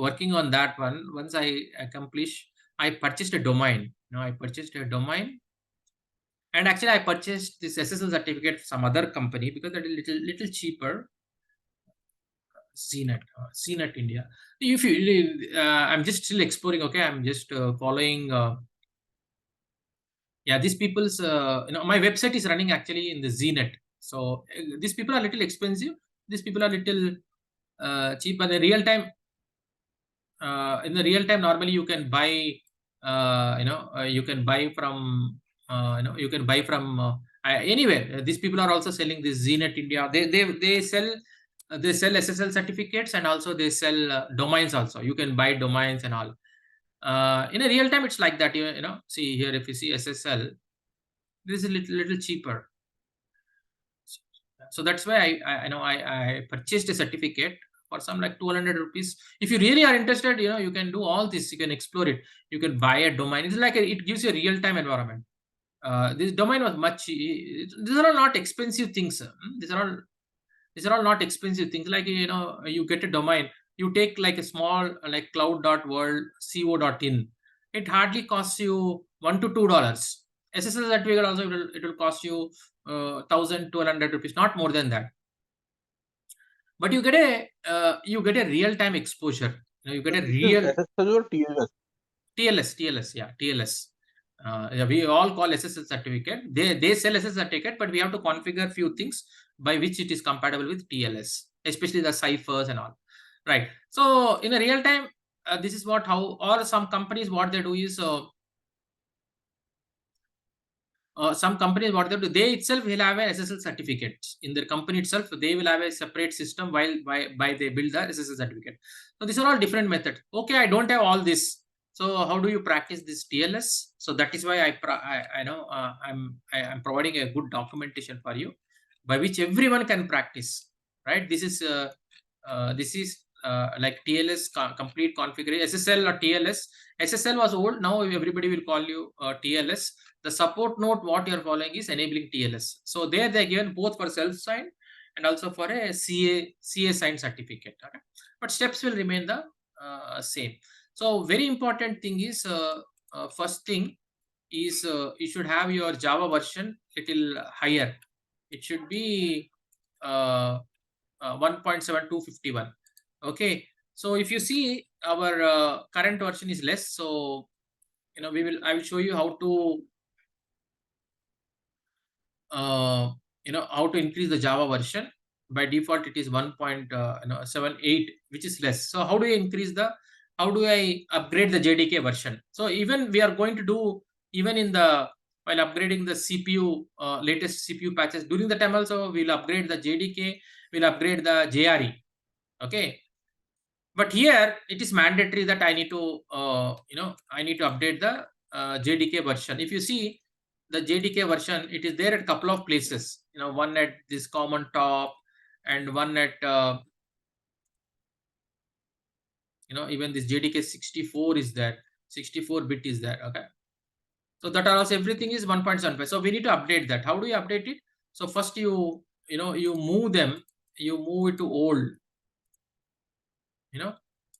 working on that one. Once I accomplish, I purchased a domain. I purchased a domain, and actually I purchased this SSL certificate from some other company because that is little cheaper. CNET India. If you, I'm just still exploring. Okay, I'm just following. Yeah, these people's. My website is running actually in the ZNet. So these people are little expensive. These people are little cheap, but the real time. In the real time, normally you can buy. You can buy from. You can buy from anywhere. These people are also selling this ZNet India. They sell. They sell SSL certificates, and also they sell domains also. You can buy domains and all. In a real time, it's like that. See here, if you see SSL, this is a little cheaper. So that's why I purchased a certificate for some like 200 rupees. If you really are interested, you can do all this. You can explore it. You can buy a domain. It's like it gives you a real time environment. This domain was much. These are all not expensive things. These are all not expensive things. Like you get a domain. You take like a small like cloud.world co.in. It hardly costs you $1 to $2. SSL certificate also it will cost you 1,200 rupees, not more than that. But you get a real time exposure. You get a real SSL or TLS? TLS, yeah, TLS. We all call SSL certificate. They sell SSL certificate, but we have to configure few things by which it is compatible with TLS, especially the ciphers and all. Right. So in a real time, this is how or some companies what they do is some companies what they do, they itself will have an SSL certificate in their company itself. They will have a separate system while they build the SSL certificate. So these are all different methods. Okay, I don't have all this. So how do you practice this TLS? So that is why I'm providing a good documentation for you by which everyone can practice. Right? This is like TLS complete configuration. SSL or TLS. SSL was old. Now everybody will call you TLS. The support note what you're following is enabling TLS. So there they're given both for self-signed and also for a CA signed certificate. Okay? But steps will remain the same. So very important thing is first thing is you should have your Java version little higher. It should be 1.7251. Okay. So if you see our current version is less. So I will show you how to how to increase the Java version. By default it is 1.78, which is less. So how do I upgrade the JDK version? So even we are going to do even in the while upgrading the CPU latest CPU patches, during the time also we'll upgrade the JDK, we'll upgrade the JRE. Okay, but here it is mandatory that I need to update the JDK version. If you see the JDK version, it is there at a couple of places. One at this common top, and one at even this JDK 64 is there. 64-bit is there. Okay, so that allows everything is 1.75. So we need to update that. How do you update it? So first you move them. You move it to old.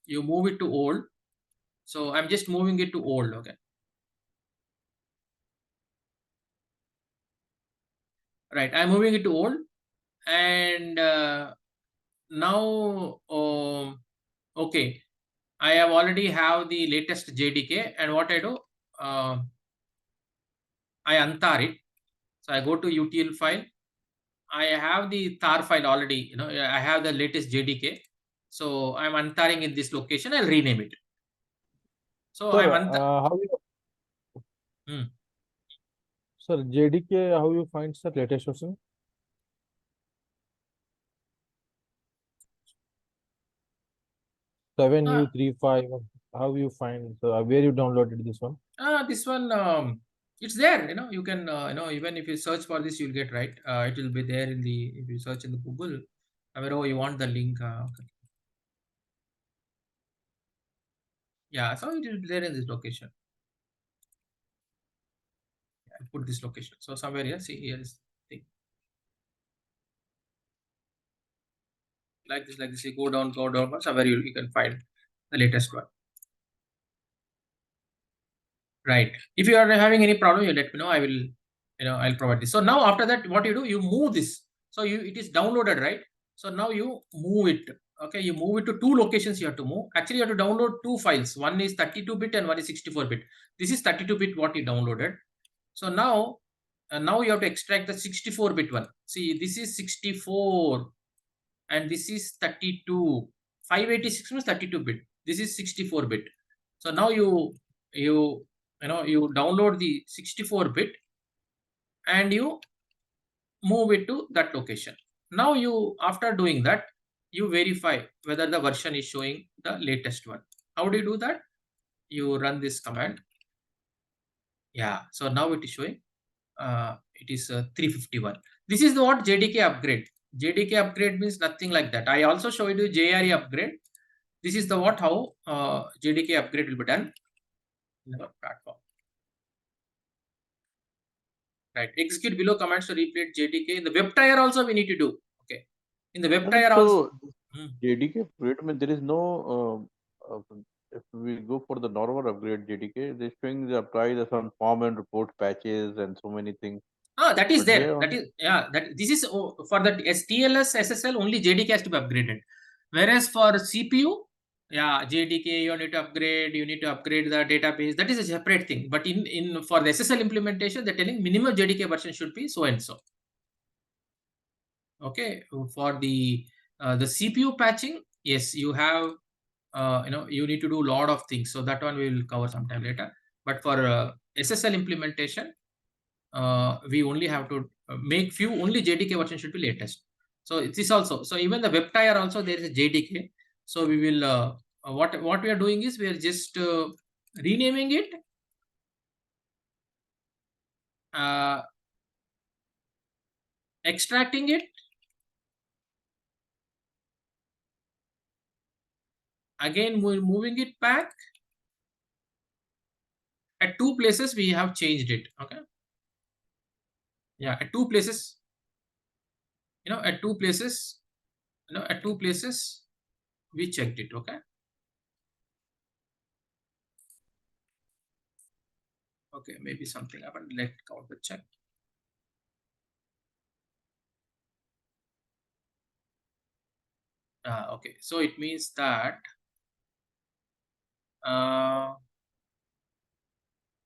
You move it to old. So I'm just moving it to old. Okay. Right, I'm moving it to old, and now okay, I have already have the latest JDK, and what I do, I untar it. So I go to util file. I have the tar file already. I have the latest JDK. So I'm untarring in this location. I'll rename it. So Sir, I'm how you, sir, JDK, how you find sir latest version? Uh, 7U35. How you find? So where you downloaded this one? this one, it's there. You can even if you search for this, you'll get right. It will be there if you search in the Google, wherever you want the link. Okay. Yeah, so it will be there in this location. I put this location. So somewhere here, see here is the thing. Like this, you go down, somewhere you can find the latest one. Right. If you are having any problem, you let me know. I will, I'll provide this. So now after that, what you do, you move this. So it is downloaded, right? So now you move it. Okay, you move it to two locations you have to move. Actually, you have to download two files. One is 32-bit and one is 64-bit. This is 32-bit what you downloaded. So now you have to extract the 64-bit one. See, this is 64 and this is 32. 586 means 32-bit. This is 64-bit. So now you download the 64-bit and you move it to that location. Now after doing that, you verify whether the version is showing the latest one. How do you do that? You run this command. Yeah, so now it is showing it is 351. This is what JDK upgrade. JDK upgrade means nothing like that. I also showed you JRE upgrade. This is the how JDK upgrade will be done in the platform. Right. Execute below commands to replay JDK. In the web tier also we need to do. Okay. In the web tier also. JDK upgrade, I mean, there is no. If we go for the normal upgrade JDK, they're showing the apply some form and report patches and so many things. That is there. That is this is for the TLS SSL only JDK has to be upgraded. Whereas for CPU, JDK you need to upgrade. You need to upgrade the database. That is a separate thing. But in for the SSL implementation, they're telling minimum JDK version should be so and so. Okay. For the CPU patching, yes, you have you need to do a lot of things. So that one we will cover sometime later. But for SSL implementation, we only have to make few, only JDK version should be latest. So it is also, so even the web tier also there is a JDK. So we will, what we are doing is we are just renaming it. Extracting it. Again, we're moving it back. At two places we have changed it. Okay. Yeah, at two places. At two places. At two places we checked it. Okay. Okay, maybe something happened. Let's count the check. Okay, so it means that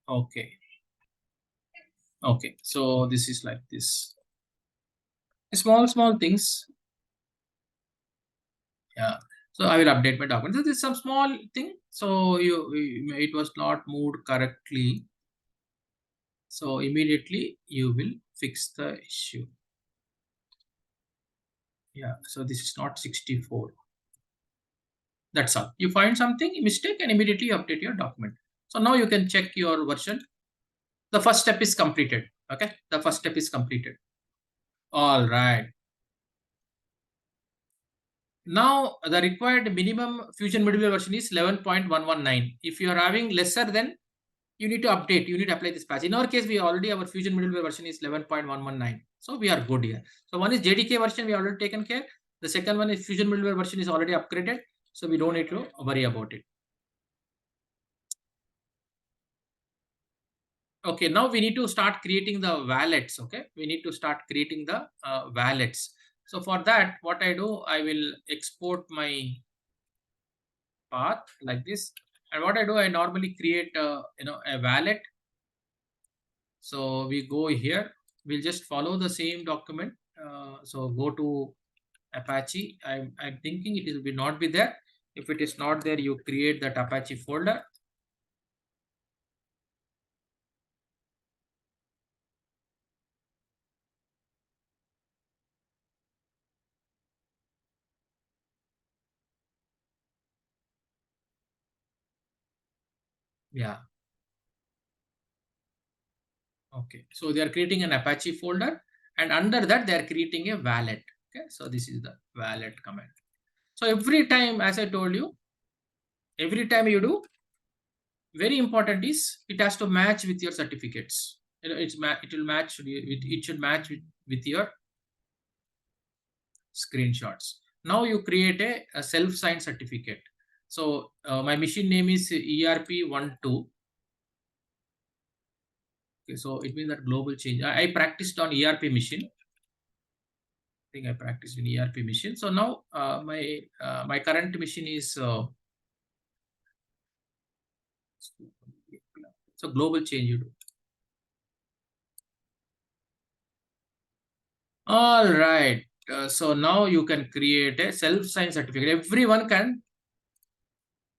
okay, so this is like this. Small things. Yeah, so I will update my document. So this is some small thing. So it was not moved correctly. So immediately you will fix the issue. Yeah, so this is not 64. That's all. You find something mistake and immediately you update your document. So now you can check your version. The first step is completed. Okay, the first step is completed. All right. Now the required minimum Fusion middleware version is 11.119. If you are having lesser, then you need to update. You need to apply this patch. In our case, we already, our Fusion middleware version is 11.119. So we are good here. So one is JDK version, we already taken care. The second one is Fusion middleware version is already upgraded. So we don't need to worry about it. Okay, now we need to start creating the wallets. Okay, we need to start creating the wallets. So for that, what I do, I will export my path like this. And what I do, I normally create a wallet. So we go here. We'll just follow the same document. So go to Apache. I'm thinking it will not be there. If it is not there, you create that Apache folder. Yeah. Okay. So they are creating an Apache folder, and under that they are creating a wallet. Okay. So this is the wallet command. So every time, as I told you, every time you do, very important is it has to match with your certificates. It will match. It should match with your screenshots. Now you create a self-signed certificate. So my machine name is ERP12. Okay, so it means that global change. I practiced on ERP machine. I think I practiced in ERP machine. So now my current machine is so global change you do. All right. So now you can create a self-signed certificate. Everyone can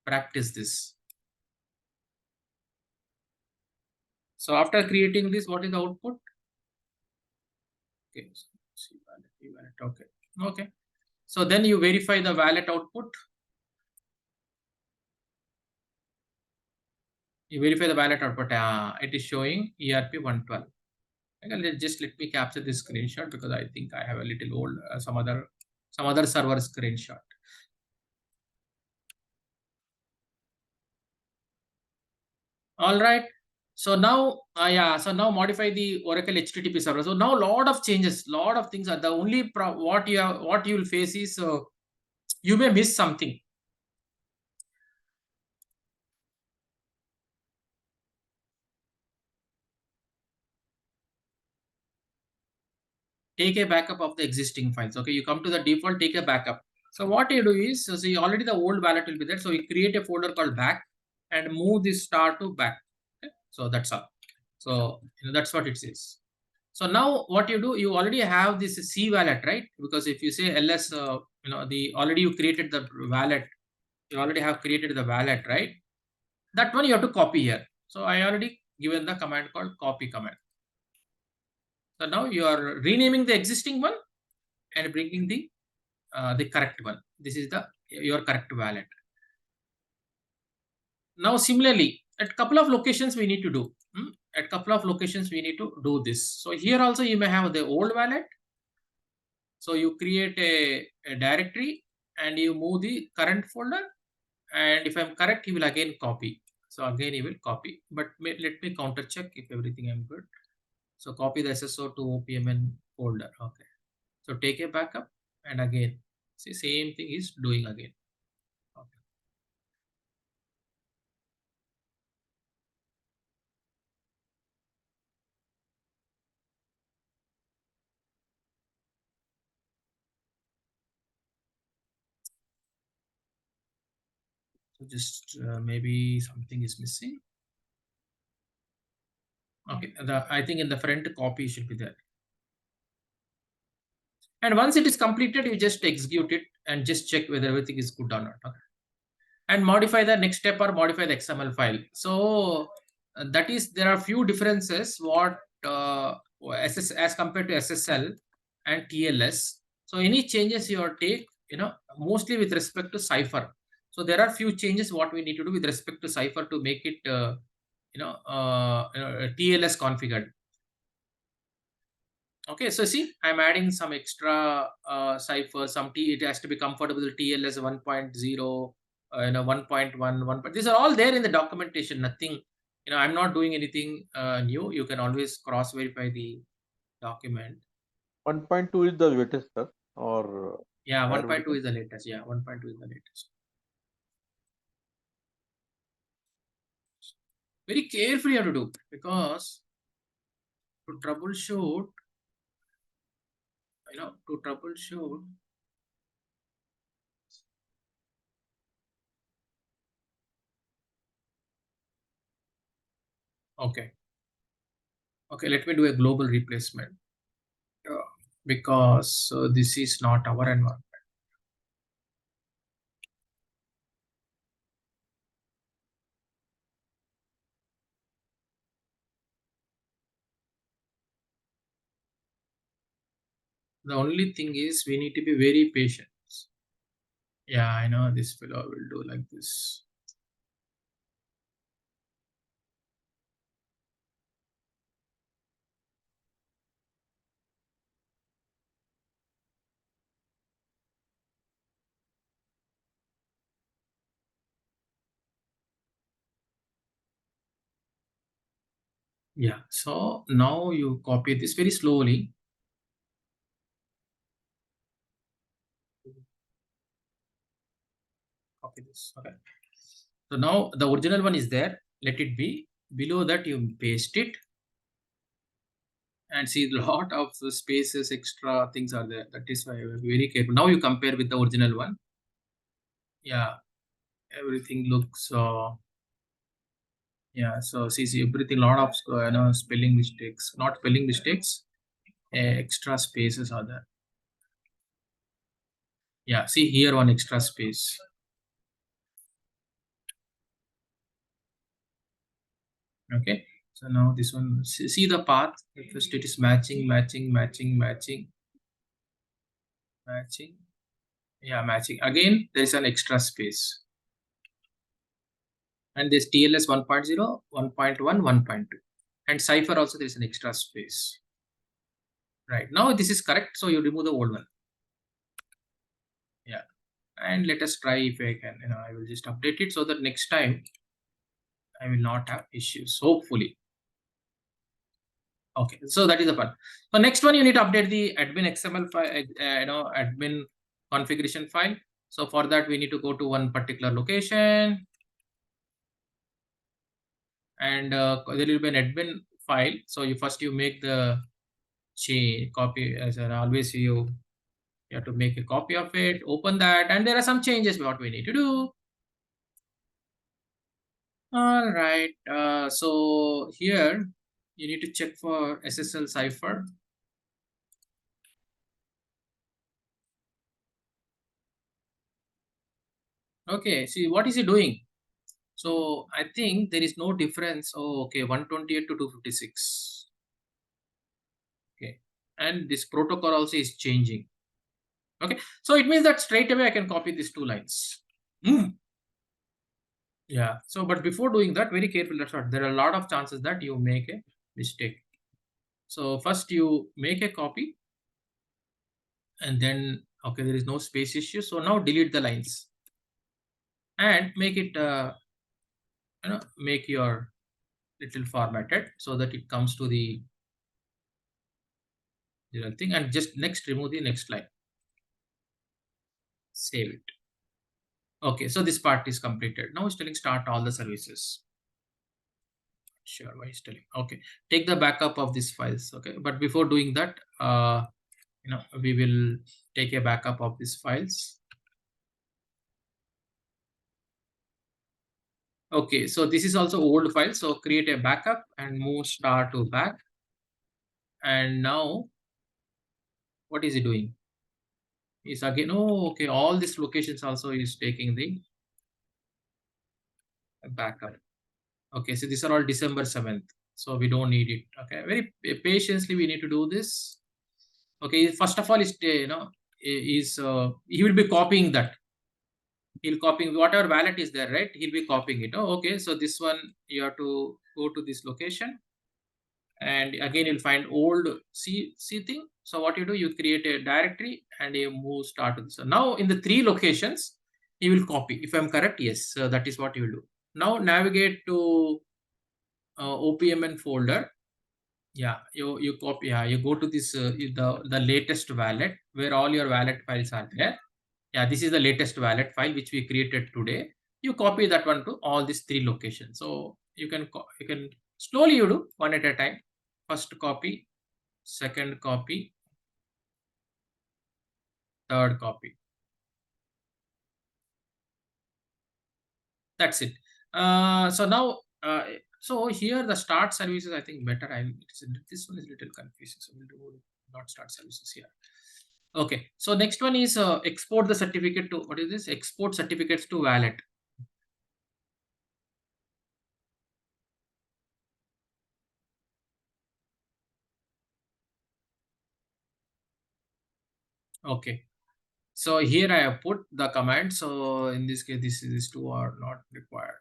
practice this. So after creating this, what is the output? Okay, so see wallet, okay. Okay. So then you verify the wallet output. You verify the wallet output. It is showing ERP 112. Okay, just let me capture this screenshot because I think I have a little old some other server screenshot. All right. So now, so now modify the Oracle HTTP server. So now a lot of changes, lot of things are the only what you will face is you may miss something. Take a backup of the existing files. Okay, you come to the default, take a backup. So what you do is, so see already the old wallet will be there. So you create a folder called back and move this star to back. Okay? So that's all. So that's what it says. So now what you do, you already have this C wallet, right? Because if you say ls, already you created the wallet. You already have created the wallet, right? That one you have to copy here. So I already given the command called copy command. So now you are renaming the existing one and bringing the correct one. This is your correct wallet. Now similarly, at couple of locations we need to do. At couple of locations we need to do this. So here also you may have the old wallet. So you create a directory and you move the current folder. And if I'm correct, you will again copy. So again you will copy. But let me counter check if everything I'm good. So copy the SSO to OPMN folder. Okay. So take a backup and again, see same thing is doing again. Okay. So just maybe something is missing. Okay, I think in the front copy should be there. And once it is completed, you just execute it and just check whether everything is good or not. Okay. And modify the next step or modify the XML file. So that is, there are few differences what as compared to SSL and TLS. So any changes you take, mostly with respect to Cypher. So there are few changes what we need to do with respect to Cypher to make it TLS configured. Okay, so see, I'm adding some extra Cypher, it has to be comfortable with TLS 1.0, 1.1, but these are all there in the documentation. Nothing, I'm not doing anything new. You can always cross verify the document. 1.2 is the latest, sir, or yeah, 1.2 is the latest. Yeah, 1.2 is the latest. Very carefully you have to do, because to troubleshoot, okay, let me do a global replacement because this is not our environment. The only thing is we need to be very patient. Yeah, I know this fellow will do like this. Yeah, so now you copy this very slowly. Copy this. Okay. So now the original one is there. Let it be. Below that you paste it. and see a lot of spaces, extra things are there. That is why you have to be very careful. Now you compare with the original one. Yeah, everything looks yeah, so see everything, lot of spelling mistakes, not spelling mistakes, extra spaces are there. Yeah, see here one extra space. Okay, so now this one, see the path. First it is matching. Yeah, matching. Again, there is an extra space. And this TLS 1.0, 1.1, 1.2. And cipher also there is an extra space. Right, now this is correct, so you remove the old one. Yeah, and let us try if I can, I will just update it so that next time I will not have issues, hopefully. Okay, so that is the one. So next one, you need to update the admin XML file, admin configuration file. So for that, we need to go to one particular location, and there will be an admin file. So you make the copy, as always you have to make a copy of it, open that, and there are some changes what we need to do. All right, so here you need to check for SSL cipher. Okay, see what is he doing? So I think there is no difference. Oh, okay, 128 to 256. Okay, and this protocol also is changing. Okay, so it means that straight away I can copy these two lines. Yeah, so but before doing that, very careful. That's what, there are a lot of chances that you make a mistake. So first you make a copy, and then okay, there is no space issue. So now delete the lines and make it make your little formatted so that it comes to the real thing, and just next remove the next line. Save it. Okay, so this part is completed. Now it's telling start all the services. Sure, why is telling? Okay, take the backup of these files. Okay, but before doing that, we will take a backup of these files. Okay, so this is also old file. So create a backup and move star to back. And now, what is he doing? Is again, oh, okay, all these locations also is taking the backup. Okay, so these are all December 7th. So we don't need it. Okay, very patiently we need to do this. Okay, first of all, is he will be copying that. He'll copying whatever wallet is there, right? He'll be copying it. Oh, okay, so this one you have to go to this location, and again you'll find old C thing. So what you do, you create a directory and you move start to this. So now in the 3 locations, you will copy. If I'm correct, yes, so that is what you will do. Now navigate to OPMN folder. Yeah, you copy. Yeah, you go to this the latest wallet where all your wallet files are there. Yeah, this is the latest wallet file which we created today. You copy that one to all these 3 locations. So you can slowly you do one at a time. First copy, second copy, third copy. That's it. So now, so here the start services, I think better. This one is a little confusing. So we'll do not start services here. Okay. So next one is export the certificate to, what is this? Export certificates to wallet. Okay. So here I have put the command. So in this case, these two are not required.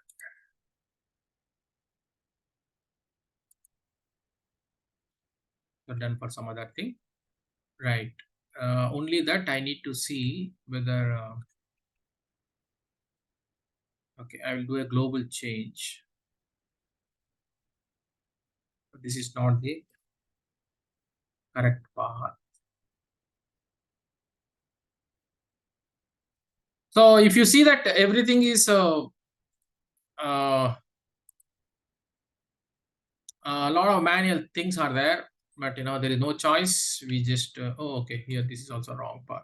So done for some other thing, right? Only that I need to see whether. Okay, I will do a global change. But this is not the correct path. So if you see that everything is a lot of manual things are there, but there is no choice. We just okay, here this is also wrong part.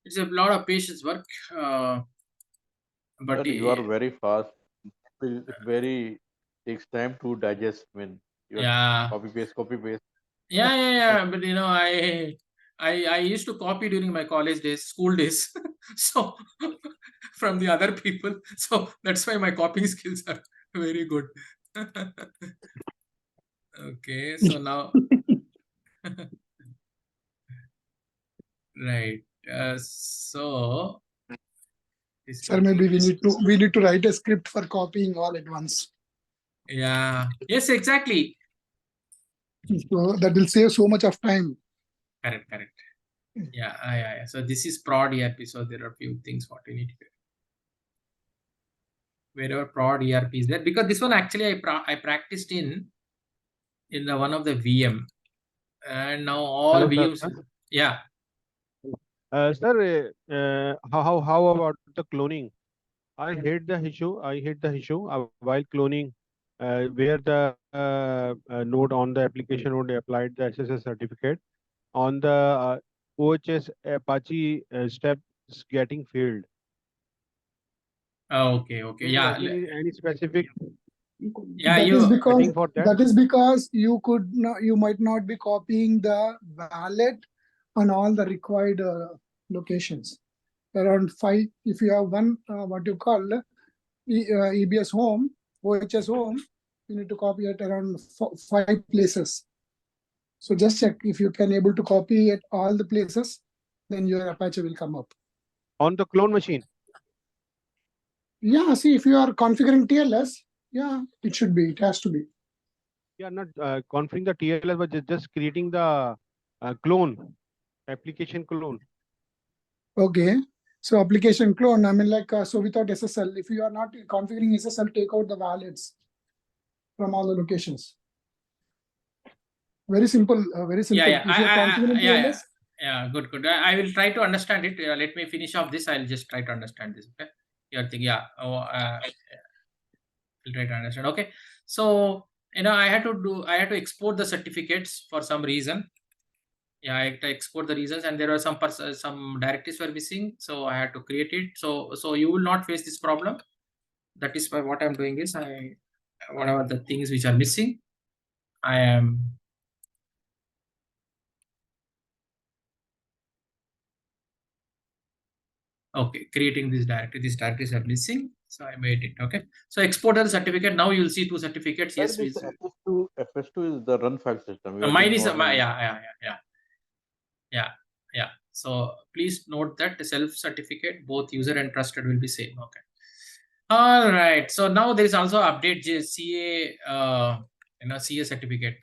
It's a lot of patience work, but Sir, you are very fast. It's very takes time to digest when you yeah, copy paste. yeah. But I used to copy during my college days, school days, so from the other people. So that's why my copying skills are very good. Okay, so now right. So this Sir, maybe we need to write a script for copying all at once. Yeah. Yes, exactly. So that will save so much of time. Correct. Yeah. So this is prod ERP. So there are a few things what we need to do. Wherever prod ERP is there, because this one actually I practiced in the one of the VM, and now all Hello, VMs. sir. Yeah. Sir, how about the cloning? I hate the issue. While cloning, where the node on the application node applied the SSL certificate on the OHS Apache step is getting failed. Okay. Yeah. Any specific Yeah. That is because you might not be copying the wallet on all the required locations. Around 5, if you have one what you call EBS home, OHS home, you need to copy it around 5 places. So just check if you can able to copy at all the places, then your Apache will come up. On the clone machine? Yeah, see, if you are configuring TLS, yeah, it has to be. Yeah, not configuring the TLS, but just creating the clone, application clone. Okay. So application clone, I mean so without SSL, if you are not configuring SSL, take out the wallets from all the locations. Very simple, very simple. Yeah. If you're configuring TLS, yeah. Good. I will try to understand it. Let me finish off this. I'll just try to understand this. Okay. Your thing. Yeah. I'll try to understand. Okay. So I had to export the certificates for some reason. Yeah, I had to export the reasons, and there are some directives were missing, so I had to create it. So you will not face this problem. That is why what I'm doing is whatever the things which are missing, I am creating this directive. These directives are missing, so I made it. Okay, so exported the certificate. Now you'll see 2 certificates. Yes, FS2 is the run file system. mine is yeah. So please note that the self certificate, both user and trusted, will be same. Okay. All right. So now there is also update CA, CA certificate.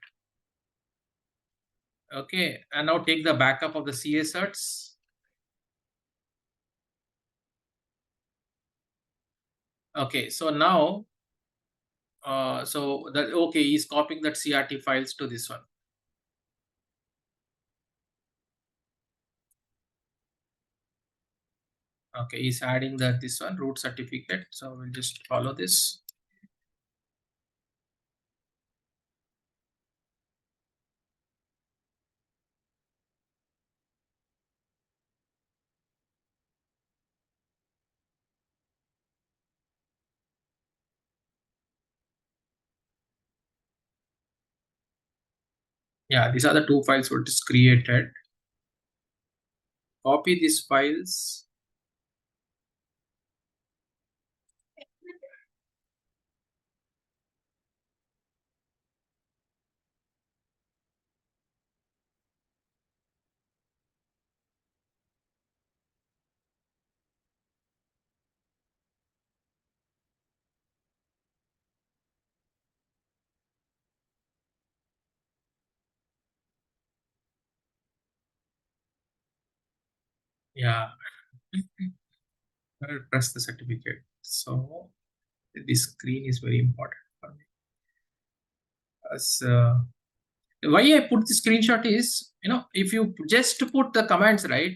Okay, and now take the backup of the CA certs. Okay, so now, he's copying that CRT files to this one. Okay, he's adding this one root certificate. So we'll just follow this. Yeah, these are the 2 files what is created. Copy these files. Yeah, I'll press the certificate. So this screen is very important for me. Why I put the screenshot is, if you just put the commands, right,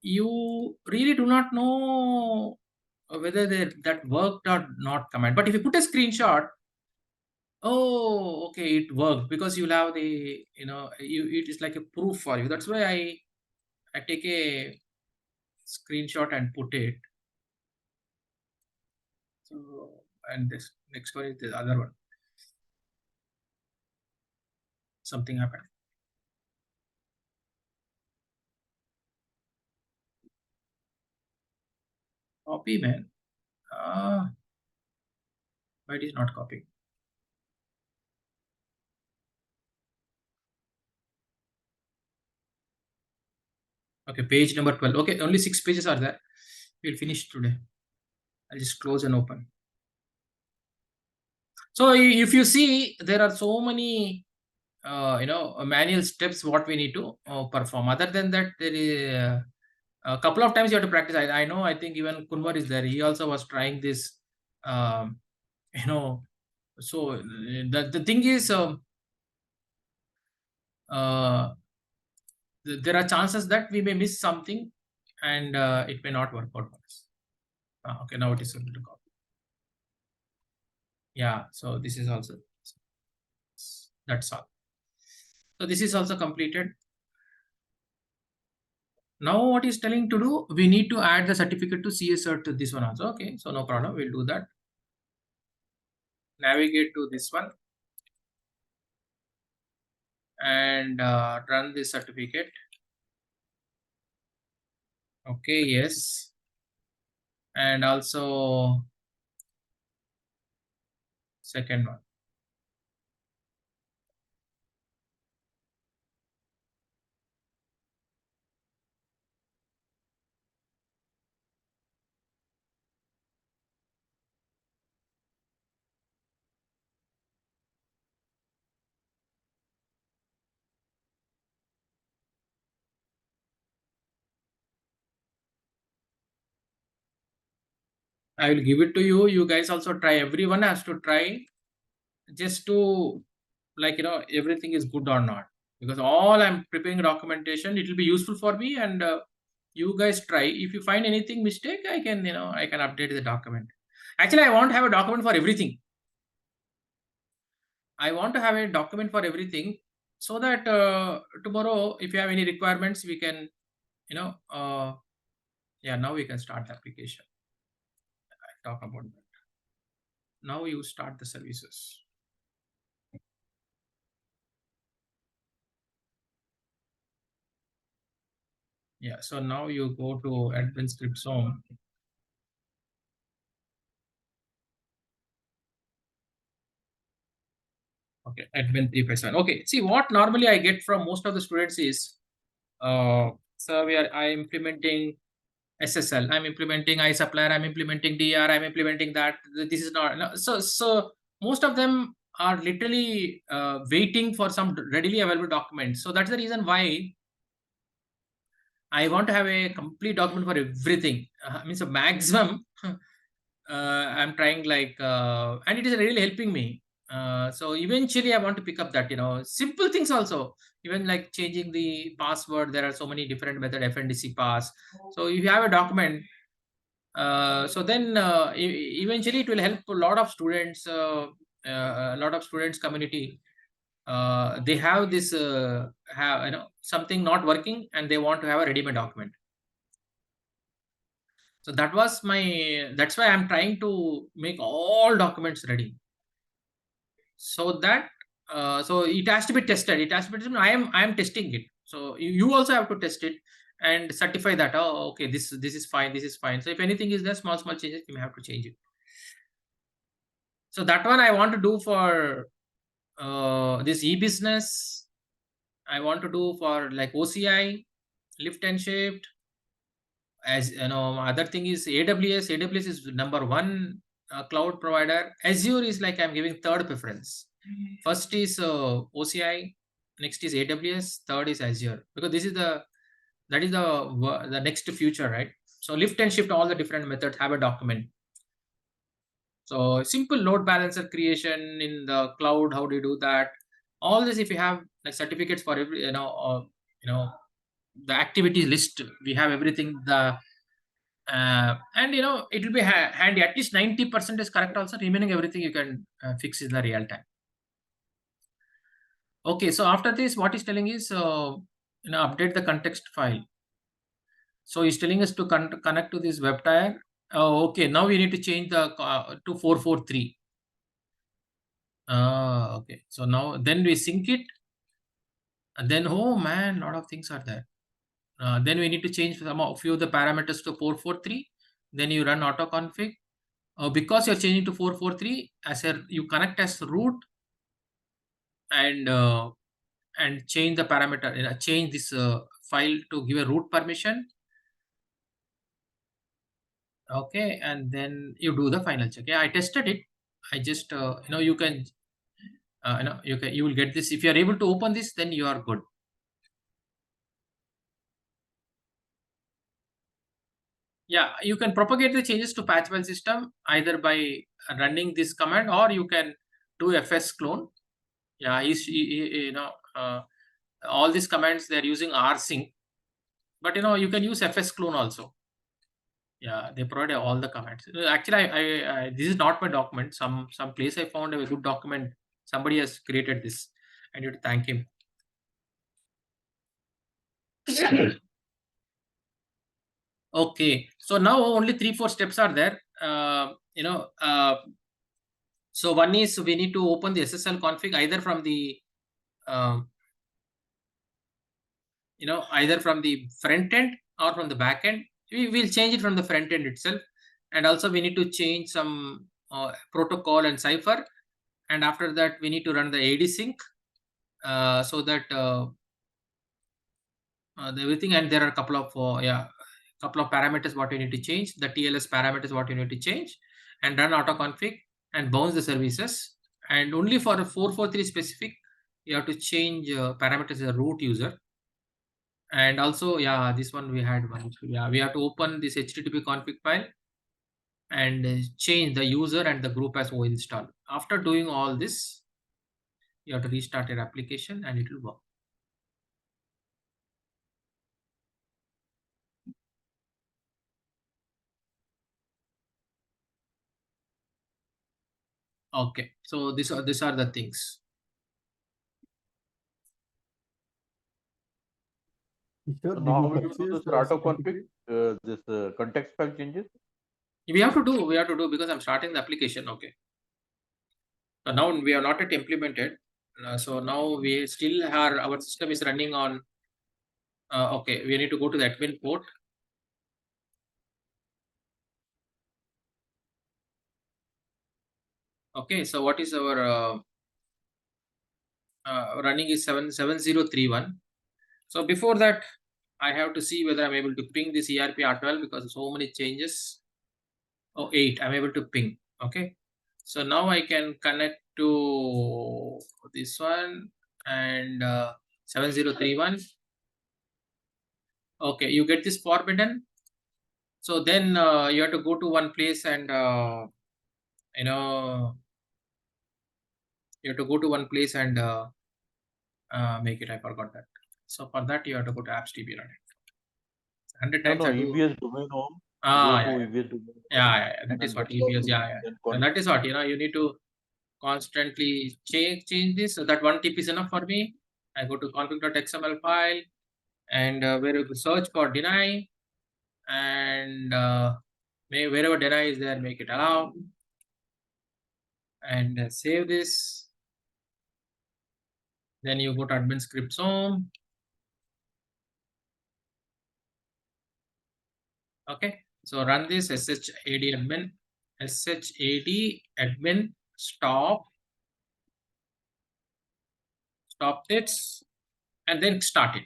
you really do not know whether that worked or not command. But if you put a screenshot, Oh, okay, it worked because you'll have the, it is like a proof for you. That's why I take a screenshot and put it. So, and this next one is the other one. Something happened. Copy, man. Why it is not copying? Okay, page number 12. Okay, only 6 pages are there. We'll finish today. I'll just close and open. So if you see, there are so many, manual steps what we need to perform. Other than that, there is a couple of times you have to practice. I know. I think even Kunwar is there. He also was trying this. Um, so the thing is, there are chances that we may miss something, and it may not work out for us. Okay, now it is able to copy. Yeah, so this is also, that's all. So this is also completed. Now what is telling to do, we need to add the certificate to CSR to this one also. Okay, so no problem, we'll do that. Navigate to this one and run this certificate. Okay, yes. And also second one. I will give it to you. You guys also try. Everyone has to try just to, like, everything is good or not. Because all I'm preparing documentation, it will be useful for me, and you guys try. If you find anything mistake, I can, I can update the document. Actually, I want to have a document for everything. I want to have a document for everything so that tomorrow, if you have any requirements, we can, yeah, now we can start the application. I talk about that. Now you start the services. Yeah, so now you go to Admin Scripts Home. Okay, Admin 357. Okay, see what normally I get from most of the students is, so I'm implementing SSL, I'm implementing iSupplier, I'm implementing DR, I'm implementing that. This is not, no, so most of them are literally waiting for some readily available documents. So that's the reason why I want to have a complete document for everything. Means a maximum. I'm trying and it is really helping me. So eventually I want to pick up that, simple things also, even like changing the password. There are so many different method, FNDC pass. So if you have a document, so then eventually it will help a lot of students, community. They have this, something not working and they want to have a ready-made document. So that's why I'm trying to make all documents ready, so that so it has to be tested. It has to be tested. I am testing it. So you also have to test it and certify that, oh, okay, this is fine, this is fine. So if anything is there, small changes, you may have to change it. So that one I want to do for this e-business. I want to do for like OCI, lift and shift. As you know, other thing is AWS. AWS is number one cloud provider. Azure is like I'm giving third preference. First is OCI, next is AWS, third is Azure, because this is the next future, right? So lift and shift, all the different methods, have a document. So simple load balancer creation in the cloud, how do you do that? All this, if you have like certificates for every, the activity list, we have everything. And it will be handy. At least 90% is correct. Also, remaining everything you can fix in the real time. Okay, so after this, what he's telling is, update the context file. So he's telling us to connect to this web tire. Oh, okay. Now we need to change the to 443. Okay. So now then we sync it, and then oh man, a lot of things are there. Then we need to change a few of the parameters to 443. Then you run autoconfig. Because you're changing to 443, you connect as root and change the parameter. Change this file to give a root permission. Okay, and then you do the final check. Yeah, I tested it. I just you can you will get this. If you are able to open this, then you are good. Yeah, you can propagate the changes to patch file system either by running this command, or you can do fs clone. Yeah, all these commands they're using rsync, but you can use fs clone also. Yeah, they provide all the commands. Actually, I this is not my document. Some place I found a good document. Somebody has created this. I need to thank him. Okay, so now only 3-4 steps are there. So one is we need to open the SSL config either from the either from the front end or from the back end. We will change it from the front end itself, and also we need to change some protocol and cipher, and after that we need to run the AD sync so that everything, and there are a couple of parameters what you need to change. The TLS parameters what you need to change, and run autoconfig and bounce the services. And only for a 443 specific, you have to change parameters as a root user. And also, yeah, this one we had one. Yeah, we have to open this HTTP config file and change the user and the group as install. After doing all this, you have to restart your application and it will work. Okay, so these are the things. Sure, So did now you we do purchase this the auto certificate? config, this context file changes. We have to do because I'm starting the application. Okay. So now we are not yet implemented. So now we still our system is running on. Okay, we need to go to the admin port. Okay, so what is our running is 7031. So before that, I have to see whether I'm able to ping this ERP R12 because so many changes. Oh, 8, I'm able to ping. Okay, so now I can connect to this one and 7031. Okay, you get this forbidden. So then you have to go to one place and you have to go to one place and make it. I forgot that. So for that you have to go to apps.db. 100 times I do. EBS domain home. Ah, Go to yeah, EBS domain home. yeah. That and is what then EBS. Yeah. And that is what you need to constantly change this. So that one tip is enough for me. I go to config.xml file and where you search for deny, and wherever deny is there, make it allow, and save this. Then you go to admin scripts home. Okay, so run this shad admin stop this, and then start it.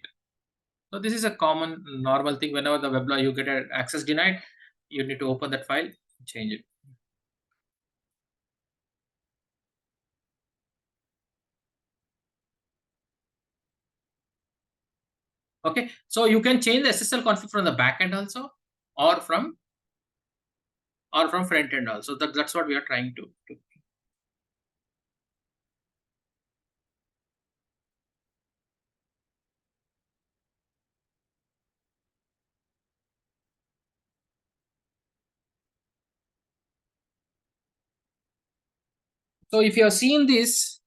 So this is a common normal thing. Whenever the web you get an access denied, you need to open that file, change it. Okay, so you can change the SSL config from the backend also, or from front end also. That's what we are trying to do. So if you have seen this,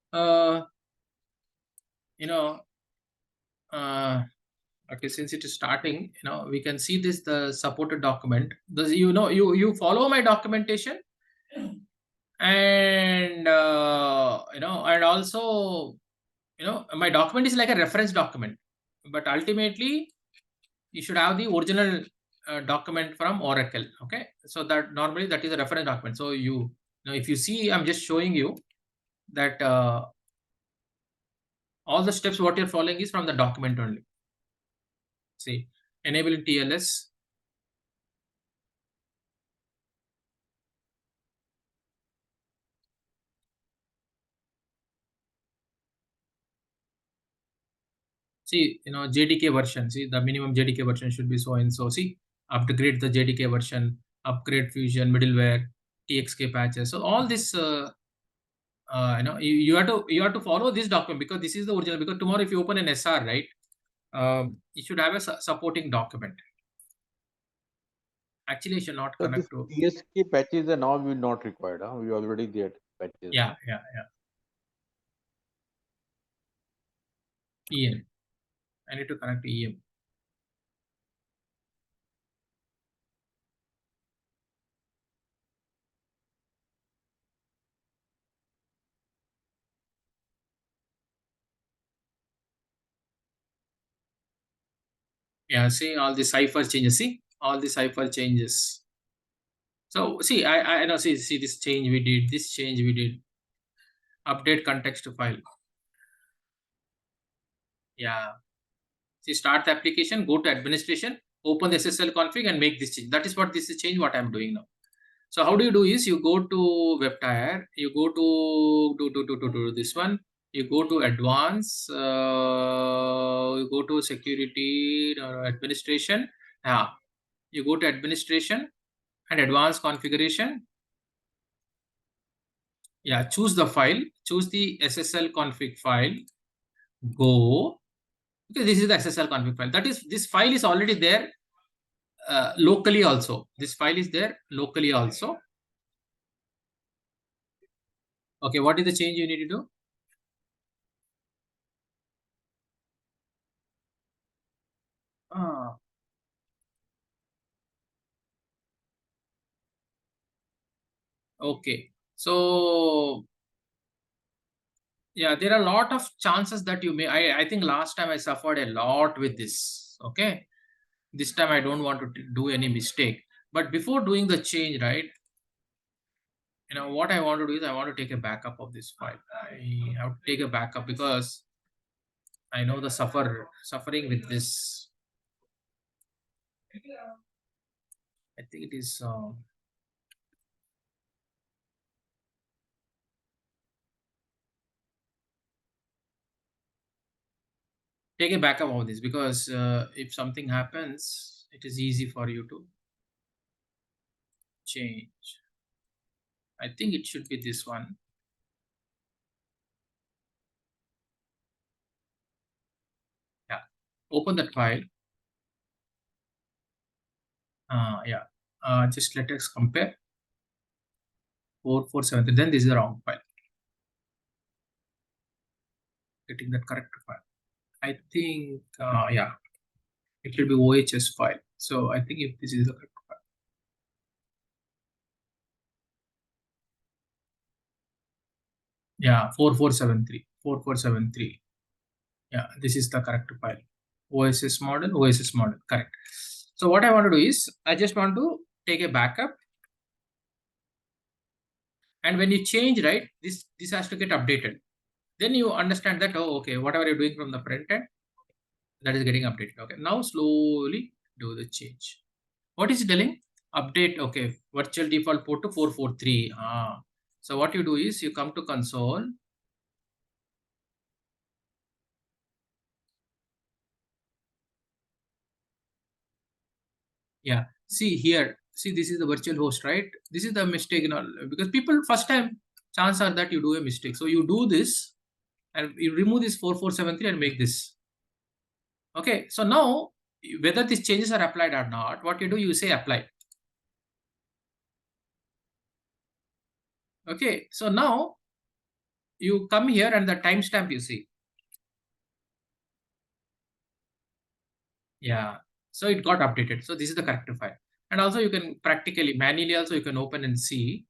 you know, okay, since it is starting, we can see this, the supported document. You follow my documentation, and and also, my document is like a reference document, but ultimately you should have the original document from Oracle. Okay, so that normally that is a reference document. So if you see, I'm just showing you that all the steps what you're following is from the document only. See, enabling TLS. See, JDK version. See, the minimum JDK version should be so and so. See, upgrade the JDK version, upgrade Fusion, middleware, TXK patches. So all this, you have to follow this document, because this is the original. Because tomorrow, if you open an SR, right, you should have a supporting document. Actually, I should not So connect this to. TSK patches are now we not required. Huh? We already get patches. Yeah. EM. I need to connect to EM. Yeah, see all the cipher changes. See all the cipher changes. So see, I know. See this change we did. This change we did. Update context file. Yeah. See, start the application. Go to administration. Open the SSL config and make this change. That is what this is change. What I'm doing now. So how do you do is you go to WebTire. You go to this one. You go to advanced. You go to security administration. Yeah. You go to administration and advanced configuration. Yeah, choose the file, choose the SSL config file, go. Okay, this is the SSL config file. That is, this file is already there locally also. This file is there locally also. Okay, what is the change you need to do? Okay, so yeah, there are a lot of chances that you may. I think last time I suffered a lot with this. Okay, this time I don't want to do any mistake. But before doing the change, right? What I want to do is I want to take a backup of this file. I have to take a backup because I know the suffering with this. I think it is. Take a backup of this, because if something happens, it is easy for you to change. I think it should be this one. Yeah, open that file. Yeah, just let us compare 4473. Then this is the wrong file. Getting that correct file. I think yeah, it will be OHS file. So I think if this is the correct file. Yeah, 4473. Yeah, this is the correct file. OSS model, correct. So what I want to do is I just want to take a backup, and when you change, right, this has to get updated. Then you understand that, oh, okay, whatever you're doing from the front end, that is getting updated. Okay, now slowly do the change. What is it telling? Update. Okay, virtual default port to 443. So what you do is you come to console. Yeah, see here. See, this is the virtual host, right? This is the mistake, because people first time, chance are that you do a mistake. So you do this and you remove this 4473 and make this. Okay, so now whether these changes are applied or not, what you do, you say apply. Okay, so now you come here and the timestamp you see. Yeah. So it got updated. So this is the corrected file. And also you can practically, manually also you can open and see.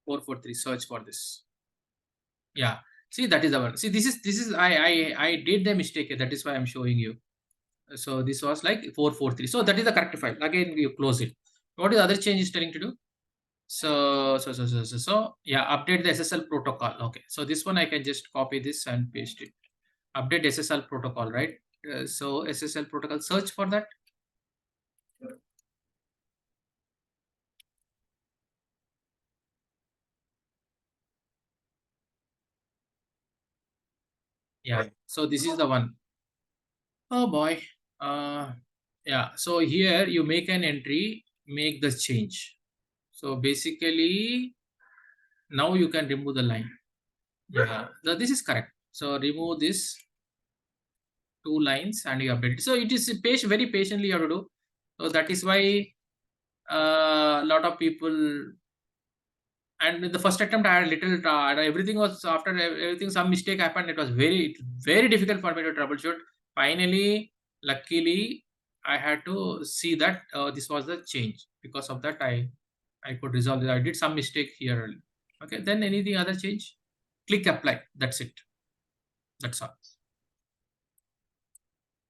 443, search for this. Yeah. See, that is the one. See, this is I did the mistake. That is why I'm showing you. So this was like 443. So that is the correct file. Again, you close it. What is the other change is telling to do? So yeah, update the SSL protocol. Okay. So this one I can just copy this and paste it. Update SSL protocol, right? So SSL protocol, search for that. Yeah. So this is the one. Oh boy. Yeah. So here you make an entry, make the change. So basically, now you can remove the line. Yeah. So this is correct. So remove this 2 lines and you update it. So it is very patiently you have to do. So that is why a lot of people. And in the first attempt, I had a little, everything was after everything, some mistake happened. It was very difficult for me to troubleshoot. Finally, luckily, I had to see that this was the change. Because of that, I could resolve it. I did some mistake here. Okay, then anything other change? Click apply. That's it. That's all.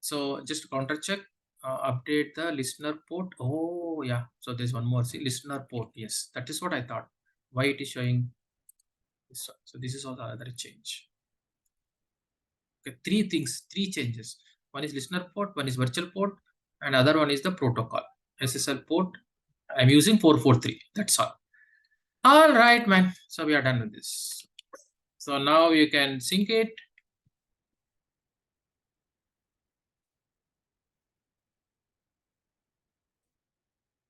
So just counter check. Update the listener port. Oh yeah. So there's one more. See, listener port. Yes, that is what I thought. Why it is showing this one. So this is also another change. Okay, 3 things, 3 changes. One is listener port, one is virtual port, and other one is the protocol. SSL port. I'm using 443. That's all. All right, man. So we are done with this. So now you can sync it.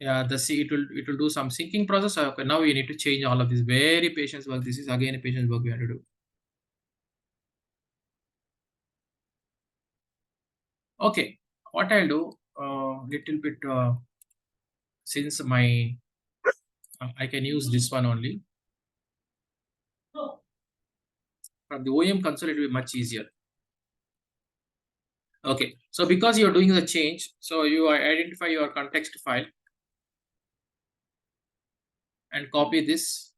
Yeah, it will do some syncing process. Okay, now you need to change all of this. Very patience work. This is again a patience work we have to do. Okay, what I'll do, little bit, since my I can use this one only. From the OEM console, it will be much easier. Okay, so because you're doing the change, so you identify your context file and copy this,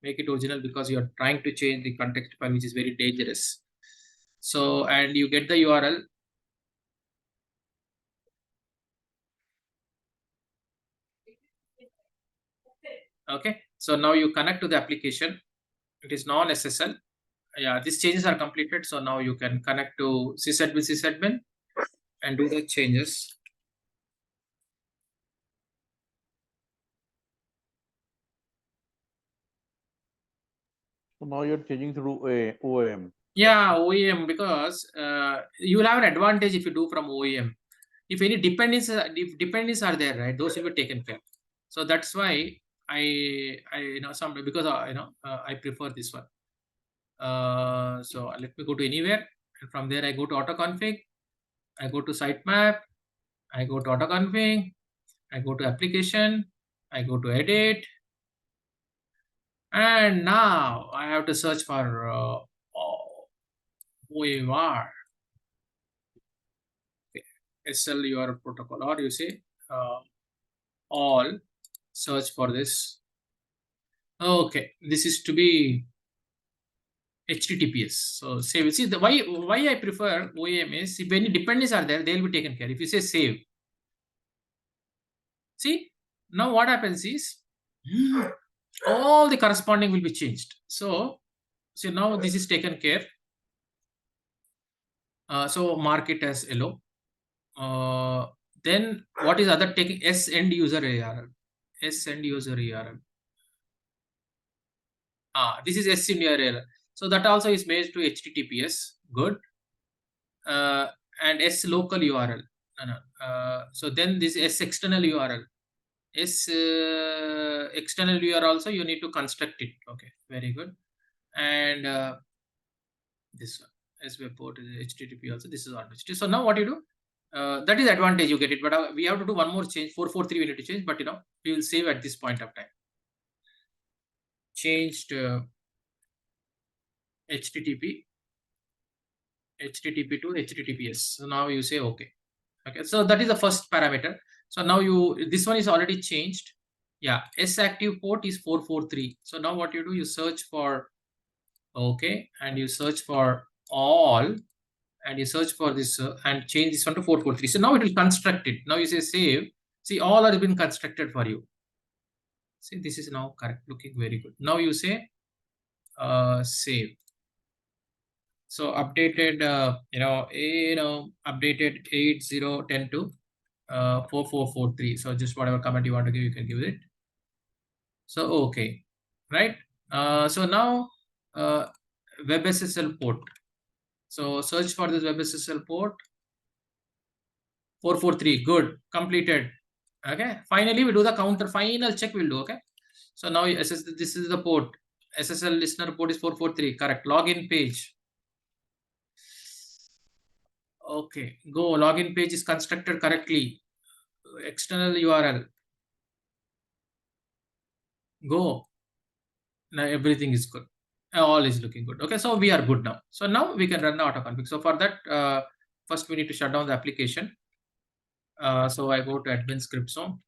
make it original, because you're trying to change the context file, which is very dangerous. So, and you get the URL. Okay, so now you connect to the application. It is non-SSL. Yeah, these changes are completed. So now you can connect to sysadmin and do the changes. So now you're changing through a OEM. Yeah, OEM, because you will have an advantage if you do from OEM. If any dependencies are there, right, those will be taken care. So that's why I because I prefer this one. So let me go to anywhere, and from there I go to auto config, I go to sitemap, I go to auto config, I go to application, I go to edit, and now I have to search for OER. SL URL protocol, or you say all, search for this. Okay, this is to be HTTPS. So save. See, the why I prefer OEM is, if any dependencies are there, they will be taken care. If you say save, see, now what happens is all the corresponding will be changed. So now this is taken care. So mark it as yellow. Then what is other taking? S end user URL. S end user URL. This is S in URL. So that also is made to HTTPS. Good. And S local URL. So then this S external URL. S external URL also you need to construct it. Okay, very good. And this one, S web port is HTTP also. This is on HTTP. So now what you do? That is advantage you get it. But we have to do one more change. 443 we need to change. But we will save at this point of time. changed HTTP to HTTPS. So now you say okay. Okay, so that is the first parameter. So now this one is already changed. Yeah, S active port is 443. So now what you do, you search for okay, and you search for all, and you search for this and change this one to 443. So now it will construct it. Now you say save. See, all has been constructed for you. See, this is now correct, looking very good. Now you say save. So updated, updated 8010 to 4443. So just whatever comment you want to give, you can give it. So okay, right? So now WebSSL port. So search for this WebSSL port 443. Good, completed. Okay. Finally, we do the counter. Final check we'll do. Okay. So now this is the port. SSL listener port is 443. Correct. Login page. Okay. Go. Login page is constructed correctly. External URL. Go. Now everything is good. All is looking good. Okay. So we are good now. So now we can run the autoconfig. So for that, first we need to shut down the application. So I go to admin script zone.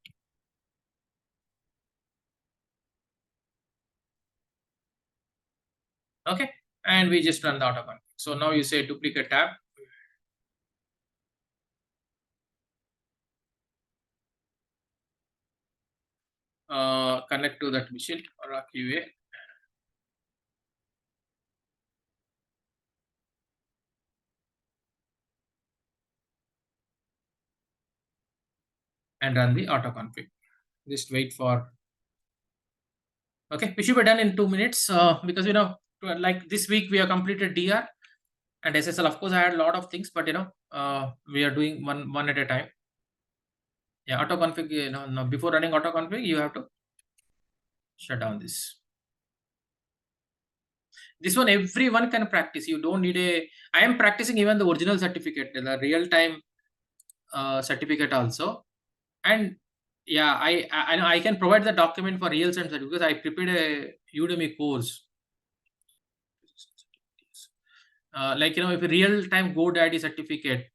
Okay. And we just run the autoconfig. So now you say duplicate tab. Connect to that machine or a QA. And run the autoconfig. Just wait for. Okay, we should be done in 2 minutes because like this week we have completed DR and SSL. Of course, I had a lot of things, but we are doing one at a time. Yeah, autoconfig. Now before running autoconfig, you have to shut down this. This one everyone can practice. You don't need a. I am practicing even the original certificate, the real time certificate also, and yeah, I can provide the document for real time certificate because I prepared a Udemy course. Like if a real time GoDaddy certificate,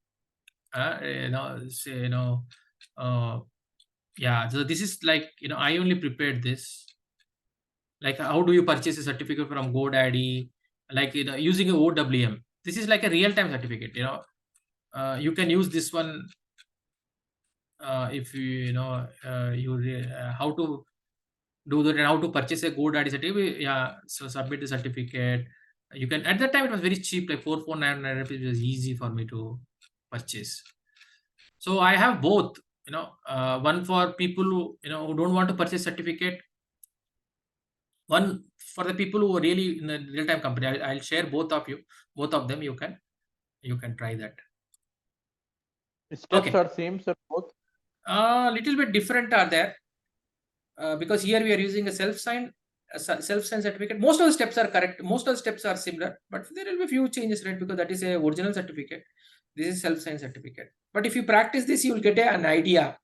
yeah. So this is like I only prepared this. Like how do you purchase a certificate from GoDaddy? Like using a OWM. This is like a real time certificate. You can use this one if how to do that and how to purchase a GoDaddy certificate. Yeah, so submit the certificate. You can, at that time it was very cheap, like 449 rupees. It was easy for me to purchase. So I have both, one for people who who don't want to purchase certificate, one for the people who are really in a real-time company. I'll share both of them. You can try that. Steps are same, sir, both? Little bit different are there. Because here we are using a self-signed certificate. Most of the steps are correct. Most of the steps are similar, but there will be a few changes, right? Because that is a original certificate. This is self-signed certificate. But if you practice this, you will get an idea.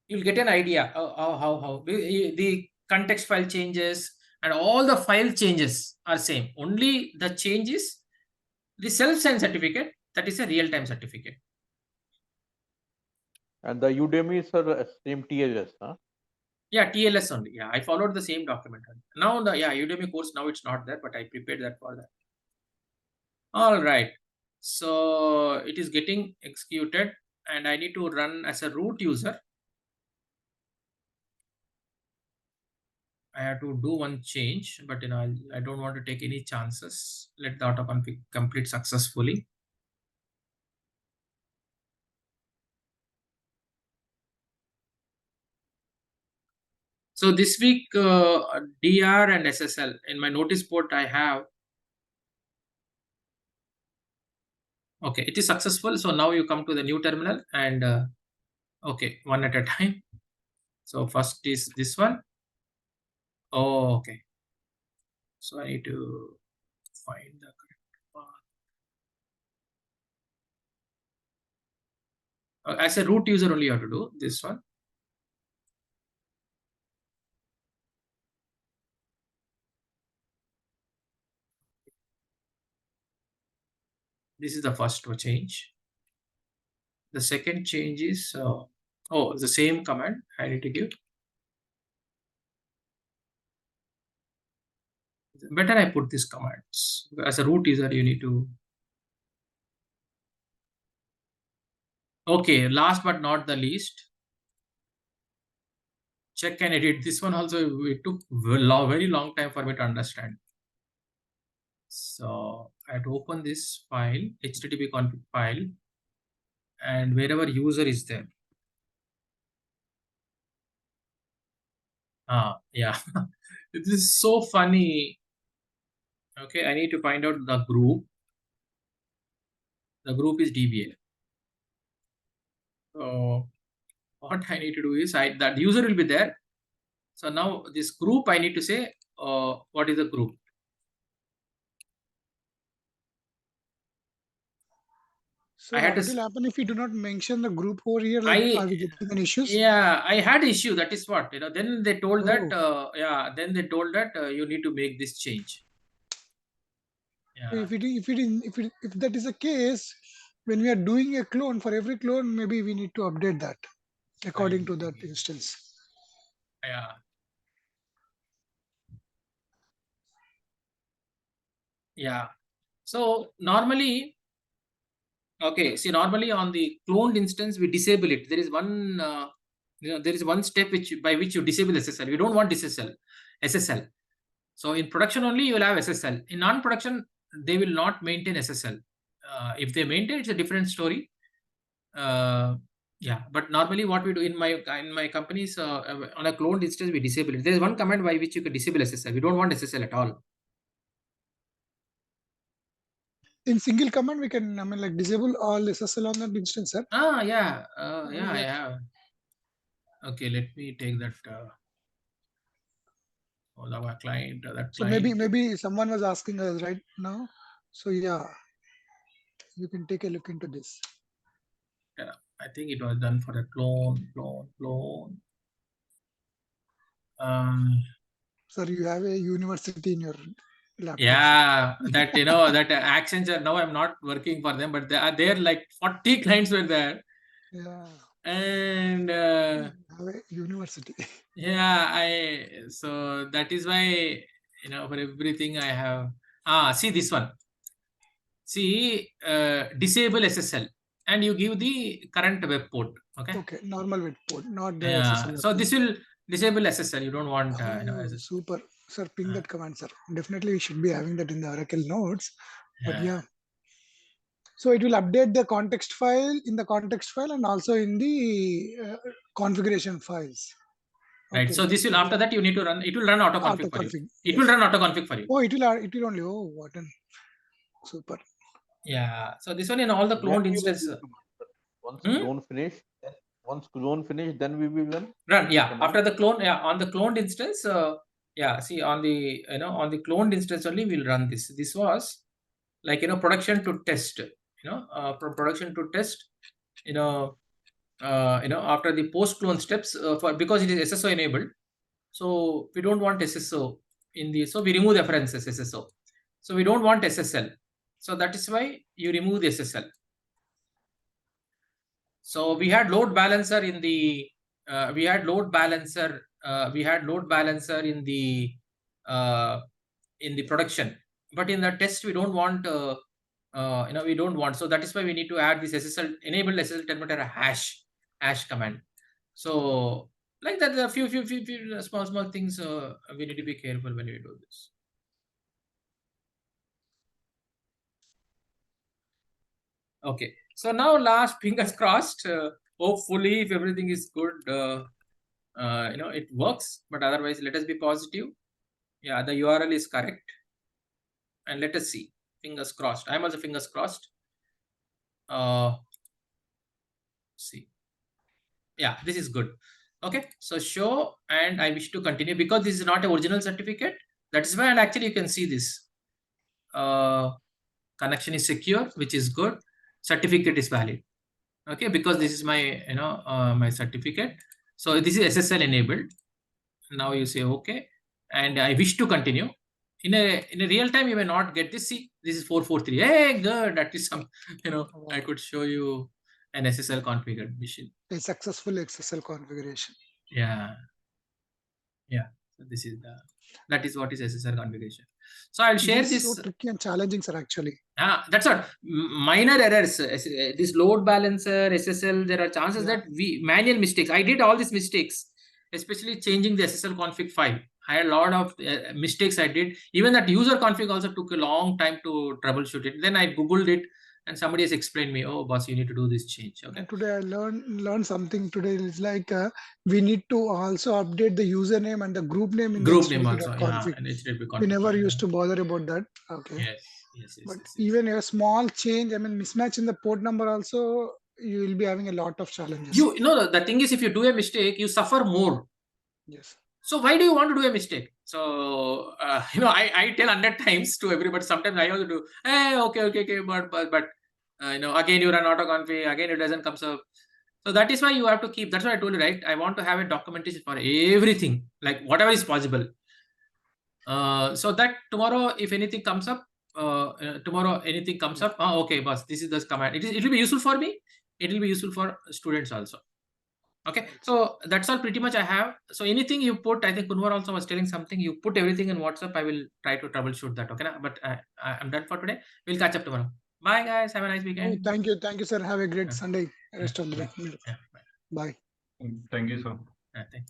You'll get an idea how the context file changes and all the file changes are same. Only the change is the self-signed certificate. That is a real-time certificate. And the Udemy, sir, same TLS, huh? Yeah, TLS only. Yeah, I followed the same document. Now the Udemy course, now it's not there, but I prepared that for that. All right. So it is getting executed and I need to run as a root user. I have to do one change, but I don't want to take any chances. Let the autoconfig complete successfully. So this week, DR and SSL in my notice port I have. Okay, it is successful. So now you come to the new terminal and okay, one at a time. So first is this one. Oh, okay. So I need to find the correct path. As a root user only you have to do this one. This is the first change. The second change is, the same command I need to give. Better I put these commands. As a root user, you need to. Okay, last but not the least, check and edit. This one also, it took very long time for me to understand. So I had to open this file, HTTP config file, and wherever user is there. Yeah, this is so funny. Okay, I need to find out the group. The group is DBA. So what I need to do is that user will be there. So now this group, I need to say, what is the group? So I had what to will happen if you do not mention the group over here? Like, are we getting any issues? Yeah, I had issue. That is what, then they told that, Oh. then they told that you need to make this change. Yeah. If that is the case, when we are doing a clone, for every clone, maybe we need to update that according to that instance. Yeah. Yeah. So normally, okay, see, normally on the cloned instance, we disable it. There is one, there is one step by which you disable SSL. You don't want SSL. So in production only, you will have SSL. In non-production, they will not maintain SSL. If they maintain, it's a different story. Yeah, but normally what we do in my companies, on a cloned instance, we disable it. There is one command by which you can disable SSL. We don't want SSL at all. In single command, we can, like disable all SSL on that instance, sir. Yeah, I have. Okay, let me take that. Our client, that So client. maybe someone was asking us right now. So yeah, you can take a look into this. Yeah, I think it was done for a clone. Sir, you have a university in your laptop. Yeah, that that Accenture. Now I'm not working for them, but there like 40 clients were there. Yeah. And have a university. yeah, so that is why, for everything I have. See this one. See, disable SSL, and you give the current web port. Okay. Okay, normal web port, not the Yeah. SSL. So this will disable SSL. You don't want. Super, sir. Ping that command, sir. Definitely, we should be having that in the Oracle notes. But yeah. So it will update the context file in the context file and also in the configuration files. Right. So this will, after that you need to run. It will run autoconfig for you. It will run autoconfig for you. Oh, it will only. Oh, what an super. Yeah. So this one in all the cloned instances. Once clone finish, then we will run. Yeah. After the clone, on the cloned instance, see on the on the cloned instance only we'll run this. This was like production to test. Production to test. After the post clone steps, because it is SSO enabled, so we don't want SSO in the, so we remove the references SSO. So we don't want SSL. So that is why you remove the SSL. So we had load balancer in the, we had load balancer in the production, but in the test we don't want, we don't want. So that is why we need to add this SSL, enabled SSL telemeter hash command. So like that, a few small things we need to be careful when we do this. Okay, so now last, fingers crossed. Hopefully, if everything is good, it works. But otherwise, let us be positive. Yeah, the URL is correct, and let us see. Fingers crossed. I'm also fingers crossed. See. Yeah, this is good. Okay, so show, and I wish to continue because this is not an original certificate. That is why, and actually you can see this. Connection is secure, which is good. Certificate is valid. Okay, because this is my my certificate. So this is SSL enabled. Now you say okay, and I wish to continue. In a real time, you may not get this. See, This is 443. Hey, good. That is some, I could show you an SSL configured machine. A successful SSL configuration. Yeah. Yeah. So this is that is what is SSL configuration. So I'll share It is this. so tricky and challenging, sir, actually. That's what minor errors. This load balancer, SSL, there are chances that we manual mistakes. I did all these mistakes, especially changing the SSL config file. I had a lot of mistakes I did. Even that user config also took a long time to troubleshoot it. Then I Googled it and somebody has explained me, oh boss, you need to do this change. Okay. And today I learned something today. It's like we need to also update the username and the group name in Group the name HTTP also. config. Yeah, and HTTP config. We never file, used to bother about that. Okay. Yes. But even a small change, mismatch in the port number also, you will be having a lot of challenges. You know, the thing is, if you do a mistake, you suffer more. Yes. So why do you want to do a mistake? So I tell 100 times to everybody. Sometimes I also do. Hey, okay, but again you run autoconfig. Again it doesn't come up. So that is why you have to keep. That's what I told you, right? I want to have a documentation for everything, like whatever is possible. So that tomorrow, if anything comes up, okay, boss, this is the command. It will be useful for me. It will be useful for students also. Okay, so that's all pretty much I have. So anything you put, I think Kunwar also was telling something. You put everything in WhatsApp. I will try to troubleshoot that. Okay, but I'm done for today. We'll catch up tomorrow. Bye, guys. Have a nice weekend. Oh, thank you, sir. Have a great Sunday. Rest of the Bye. week. Yeah, Bye. Thank you, sir. Thank you.